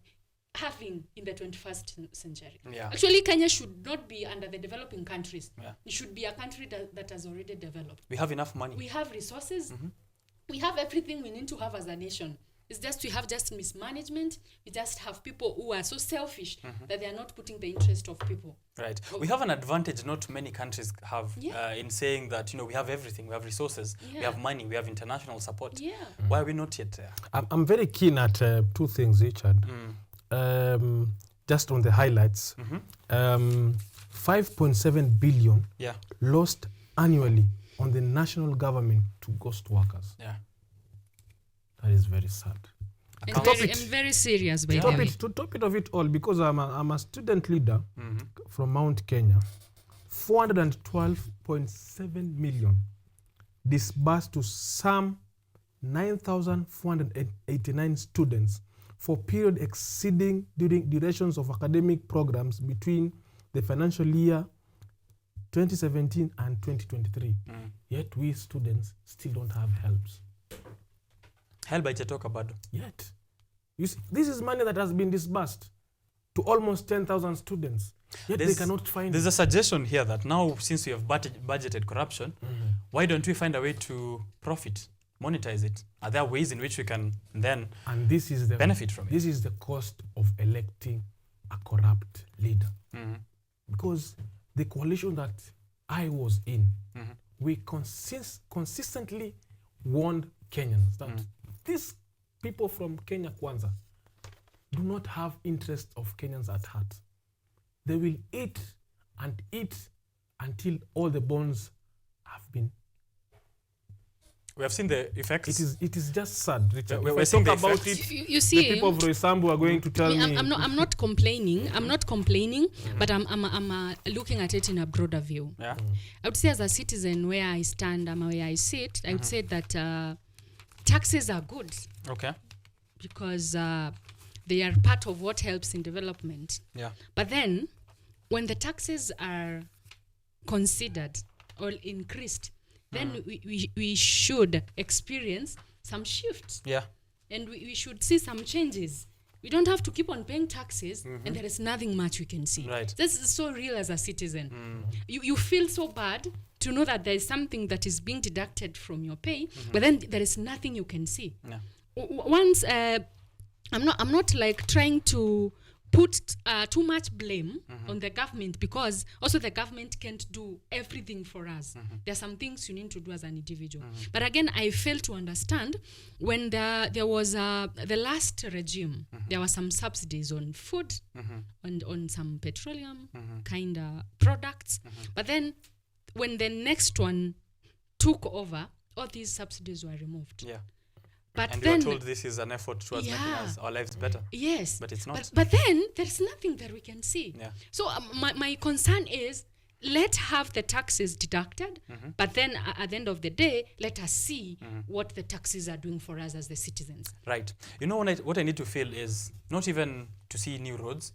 having in the 21st century. Yeah. Actually, Kenya should not be under the developing countries. Yeah. It should be a country that has already developed. We have enough money. We have resources. We have everything we need to have as a nation. It's just we have just mismanagement. We just have people who are so selfish that they are not putting the interest of people. Right. We have an advantage not many countries have Yeah. in saying that, we have everything. We have resources. We Yeah. have money. We have international support. Yeah. Why are we not yet there? I'm very keen at two things, Richard. Just on the highlights. 5.7 billion Yeah. lost annually on the national government to ghost workers. Yeah. That is very sad. And Account- very, and very serious, by the Top way. it, to top it of it all, because I'm a student leader from Mount Kenya, 412.7 million disbursed to some 9,489 students for period exceeding during durations of academic programs between the financial year 2017 and 2023. Yet we students still don't have helps. Help haijatoka bado. Yet. You see, this is money that has been disbursed to almost 10,000 students. Yet they cannot find There's it. a suggestion here that now, since we have budgeted corruption, why don't we find a way to profit, monetize it? Are there ways in which we can then And this is the benefit from it? This is the cost of electing a corrupt leader. Because the coalition that I was in, we consistently warned Kenyans that these people from Kenya Kwanza do not have interest of Kenyans at heart. They will eat and eat until all the bonds have been. We have seen the effects. It is just sad, Richard. We're If I seeing talk the about effects. it, You the see, people of Roysambu are going to tell me. I'm not complaining. I'm not complaining, but I'm looking at it in a broader view. Yeah. I would say, as a citizen, where I stand and where I sit, I would say that taxes are good Okay. because they are part of what helps in development. Yeah. But then, when the taxes are considered or increased, then we should experience some shifts. Yeah. And we should see some changes. We don't have to keep on paying taxes and there is nothing much we can see. Right. This is so real as a citizen. You feel so bad to know that there is something that is being deducted from your pay, but then there is nothing you can see. Yeah. Once I'm not like trying to put too much blame on the government, because also the government can't do everything for us. There are some things you need to do as an individual. But again, I fail to understand when there was the last regime, there were some subsidies on food and on some petroleum kind of products. But then when the next one took over, all these subsidies were removed. Yeah. But And then we are told this is an effort towards making our lives better. yes, But it's not. But then there's nothing that we can see. Yeah. So my concern is, let's have the taxes deducted, but then at the end of the day, let us see what the taxes are doing for us as the citizens. Right. You know, what I need to feel is not even to see new roads,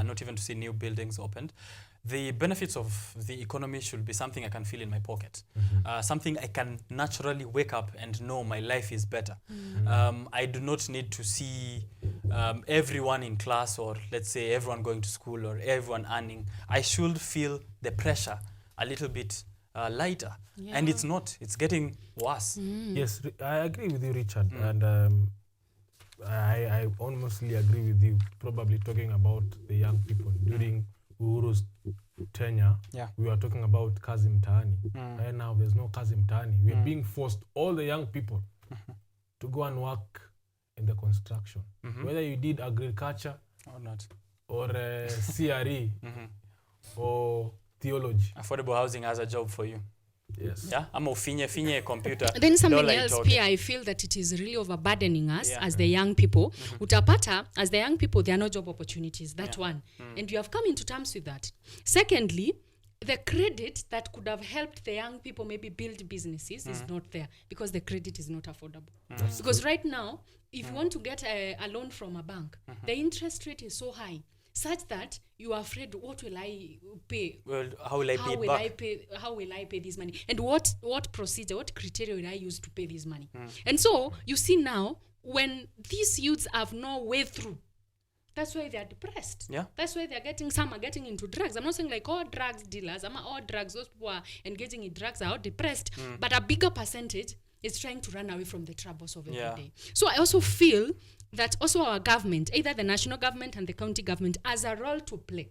not even to see new buildings opened. The benefits of the economy should be something I can feel in my pocket, something I can naturally wake up and know my life is better. I do not need to see everyone in class, or let's say everyone going to school, or everyone earning. I should feel the pressure a little bit lighter. And it's not. It's getting worse. Yes, I agree with you, Richard. And I honestly agree with you, probably talking about the young people. During Uhuru's tenure, we were talking about kazi mtaani. Right now, there's no kazi mtaani. We're being forced, all the young people, to go and work in the construction. Whether you did agriculture Or not. or CRE or theology. Affordable housing has a job for you. Yes. Yeah, I'm a finye computer. Then something dollar else, itoke. Pia, I feel that it is really overburdening us Yeah. as the young people. Utapata, as the young people, there are no job opportunities. That one. And you have come into terms with that. Secondly, the credit that could have helped the young people maybe build businesses is not there, because the credit is not affordable. Because right now, if you want to get a loan from a bank, the interest rate is so high, such that you are afraid, what will I pay? Well, how will I pay it back? How will I pay this money? And what procedure, what criteria will I use to pay this money? And so you see now, when these youths have no way through, that's why they are depressed. Yeah. That's why some are getting into drugs. I'm not saying like all drugs dealers, all drugs, those people are engaging in drugs are all depressed, but a bigger percentage is trying to run away from the troubles of every Yeah. day. So I also feel that also our government, either the national government and the county government, has a role to play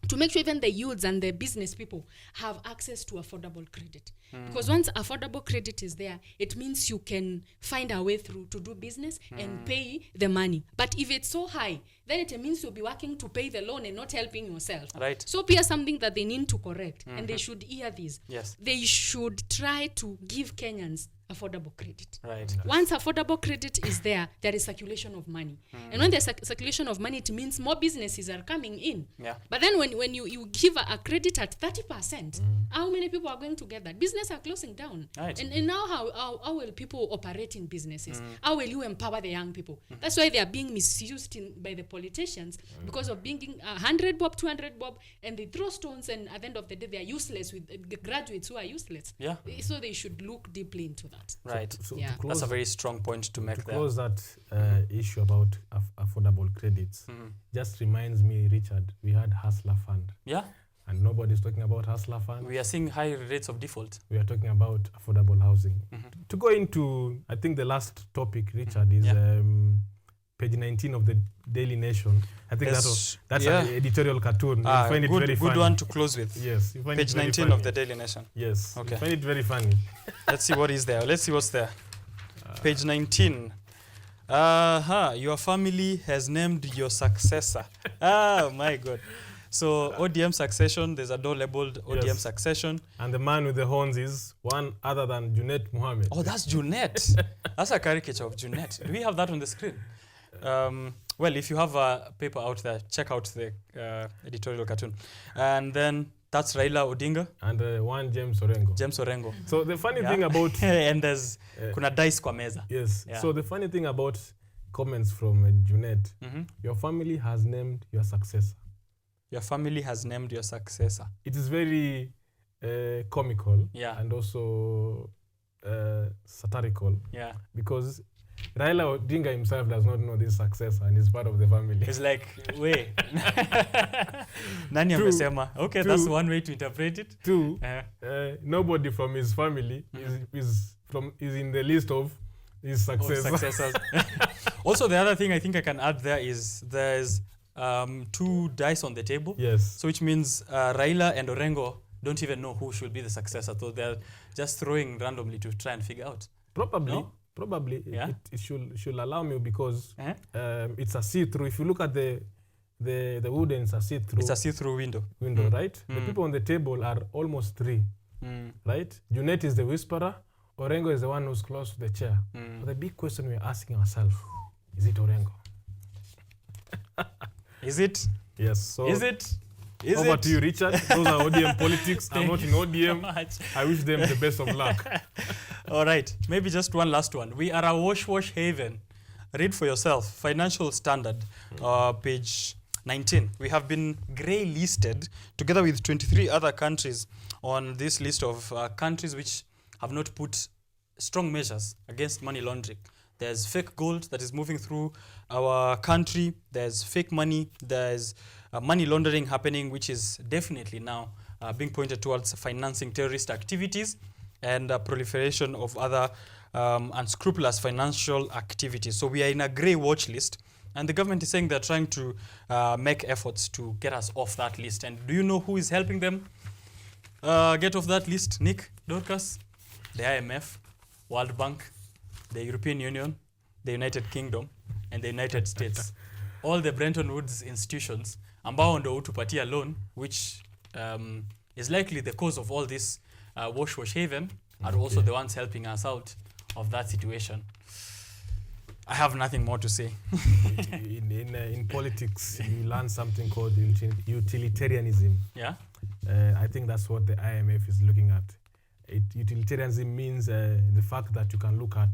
to make sure even the youths and the business people have access to affordable credit. Because once affordable credit is there, it means you can find a way through to do business and pay the money. But if it's so high, then it means you'll be working to pay the loan and not helping yourself. Right. So here's something that they need to correct, and they should hear this. Yes. They should try to give Kenyans affordable credit. Right. Once affordable credit is there is circulation of money. And when there's circulation of money, it means more businesses are coming in. Yeah. But then when you give a credit at 30%, how many people are going to get that? Business are closing down. Right. And now how will people operate in businesses? How will you empower the young people? That's why they are being misused by the politicians because of being 100 bob, 200 bob, and they throw stones, and at the end of the day, they are useless with graduates who are useless. Yeah. So they should look deeply into that. Right. So Yeah. to close That's a very strong point to make to there. close that issue about affordable credits, just reminds me, Richard, we had Hustler Fund, Yeah. and nobody's talking about Hustler Fund. We are seeing high rates of default. We are talking about affordable housing. To go into, I think the last topic, Richard, is page 19 of the Daily Nation. I think Yes. that's Yeah. an editorial cartoon. You find it very good funny. one to close with. Yes, you find Page it very 19 funny. of the Daily Nation. Yes, Okay. you find it very funny. Let's see what is there. Let's see what's there. Page 19. Your family has named your successor. My God. So ODM succession, there's a door labeled ODM Yes. succession. And the man with the horns is one other than Junet Mohammed. Oh, that's Junette. That's a caricature of Junette. Do we have that on the screen? Well, if you have a paper out there, check out the editorial cartoon. And then that's Raila Odinga, And one James Orengo. James Orengo. So the funny thing about and there's kuna dice kwa meza. yes, Yeah. so the funny thing about comments from Junet, your family has named your successor. Your family has named your successor. It is very comical Yeah. and also satirical, Yeah. because Raila Odinga himself does not know this successor and is part of the family. It's like, wait. Nani Two. amesema? Okay, that's Two. one way to interpret it. Two, Uh, nobody from his family is in the list of his of successor. successors. Also, the other thing I think I can add there is there's two dice on the table. Yes. So which means Raila and Orengo don't even know who should be the successor. So they're just throwing randomly to try and figure out. Probably. No? Probably. Yeah. It should allow me, because Uh-huh. it's a see-through. If you look at the wooden, it's a see-through It's a see-through window. window, right? The people on the table are almost three, right? Junet is the whisperer. Orengo is the one who's close to the chair. But the big question we're asking ourselves, is it Orengo? Is it? Yes. So Is it? Is over it? to you, Richard. Those are ODM politics. I'm not in so ODM. much. I wish them the best of luck. All right, maybe just one last one. We are a wash haven. Read for yourself. Financial Standard, page 19. We have been grey listed together with 23 other countries on this list of countries which have not put strong measures against money laundering. There's fake gold that is moving through our country. There's fake money. There's money laundering happening, which is definitely now being pointed towards financing terrorist activities and proliferation of other unscrupulous financial activities. So we are in a grey watch list, and the government is saying they're trying to make efforts to get us off that list. And do you know who is helping them get off that list, Nick, Dorcas? The IMF, World Bank, the European Union, the United Kingdom, and the United States. All the Bretton Woods institutions ambao ndo hutupatia loan, which is likely the cause of all this wash haven, are also the ones helping us out of that situation. I have nothing more to say. in politics, you learn something called utilitarianism. Yeah? I think that's what the IMF is looking at. Utilitarianism means the fact that you can look at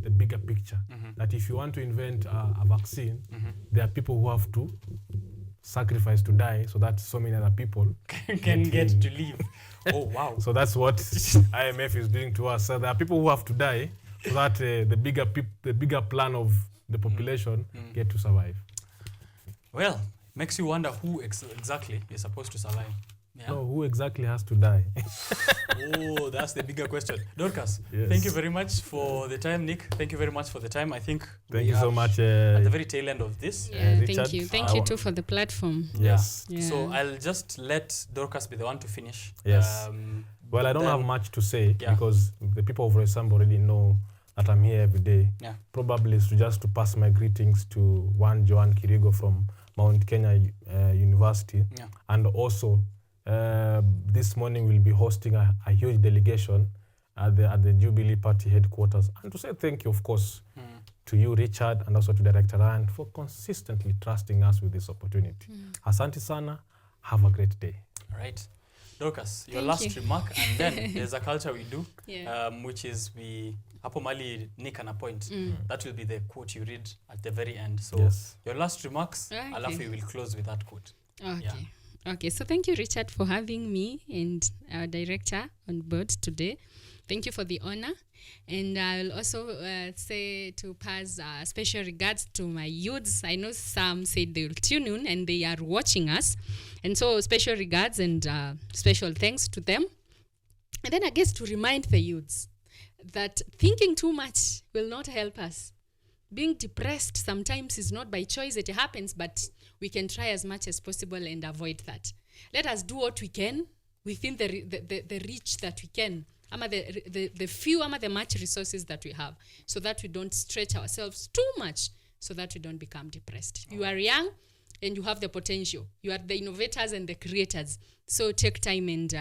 the bigger picture. That if you want to invent a vaccine, there are people who have to sacrifice to die so that so many other people can get to live. Oh, wow. So that's what IMF is doing to us. So there are people who have to die so that the bigger plan of the population get to survive. Well, makes you wonder who exactly is supposed to survive. Yeah. No, who exactly has to die? Oh, that's the bigger question. Dorcas, Yes. thank you very much for the time. Nick, thank you very much for the time. I think Thank we you so are much. at the very tail end of this. Yeah, Richard, thank you. Thank you our- too for the platform. Yes. Yeah. So I'll just let Dorcas be the one to finish. Yes. Well, I don't then- have much to say Yeah. because the people of Roysambu already know that I'm here every day. Yeah. Probably is just to pass my greetings to one Joan Kirigo from Mount Kenya University. Yeah. And also, this morning we'll be hosting a huge delegation at the Jubilee Party headquarters. And to say thank you, of course, to you, Richard, and also to Director Ryan for consistently trusting us with this opportunity. Asante sana. Have a great day. All right. Dorcas, your Thank last you. remark, and then there's a culture we do, Yeah. which is we hapo mali Nick an point. That will be the quote you read at the very end. So Yes. your last remarks, Okay. alafu we will close with that quote. Okay. Yeah. Okay. So thank you, Richard, for having me and our director on board today. Thank you for the honor. And I'll also say to pass special regards to my youths. I know some said they'll tune in and they are watching us. And so special regards and special thanks to them. And then I guess to remind the youths that thinking too much will not help us. Being depressed sometimes is not by choice, it happens, but we can try as much as possible and avoid that. Let us do what we can within the reach that we can, the few, the much resources that we have, so that we don't stretch ourselves too much, so that we don't become depressed. You are young and you have the potential. You are the innovators and the creators. So take time and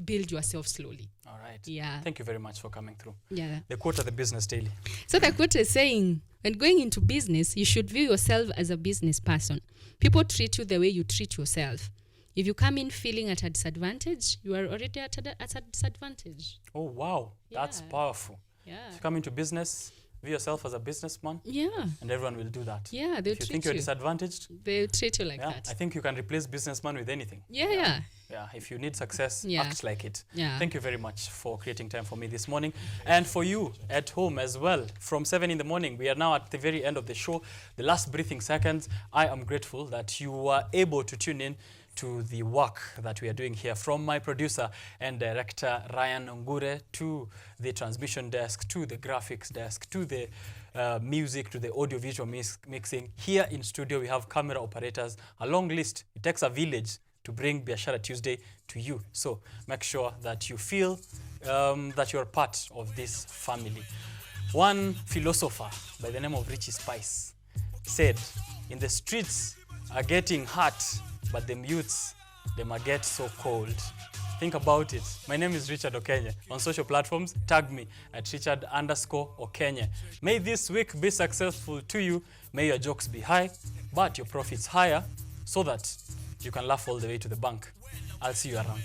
build yourself slowly. All right. Yeah. Thank you very much for coming through. Yeah. The quote of the Business Daily. So the quote is saying, when going into business, you should view yourself as a business person. People treat you the way you treat yourself. If you come in feeling at a disadvantage, you are already at a disadvantage. Oh, wow. That's Yeah. powerful. Yeah. If you come into business, view yourself as a businessman, Yeah. and everyone will do that. Yeah, they'll If you treat think you're you. disadvantaged, They'll treat you like yeah, that. I think you can replace businessman with anything. Yeah. Yeah, if you need success, Yeah. act like it. Yeah. Thank you very much for creating time for me this morning. And for you at home as well, from 7 in the morning, we are now at the very end of the show, the last breathing seconds. I am grateful that you were able to tune in to the work that we are doing here, from my producer and director Ryan Ongure, to the transmission desk, to the graphics desk, to the music, to the audio-visual mixing. Here in studio, we have camera operators, a long list. It takes a village to bring Biashara Tuesday to you. So make sure that you feel that you're part of this family. One philosopher by the name of Richie Spice said, "In the streets are getting hot, but the youths, they might get so cold." Think about it. My name is Richard Okenye. On social platforms, tag me at Richard_Okenye. May this week be successful to you. May your jokes be high, but your profits higher, so that you can laugh all the way to the bank. I'll see you around.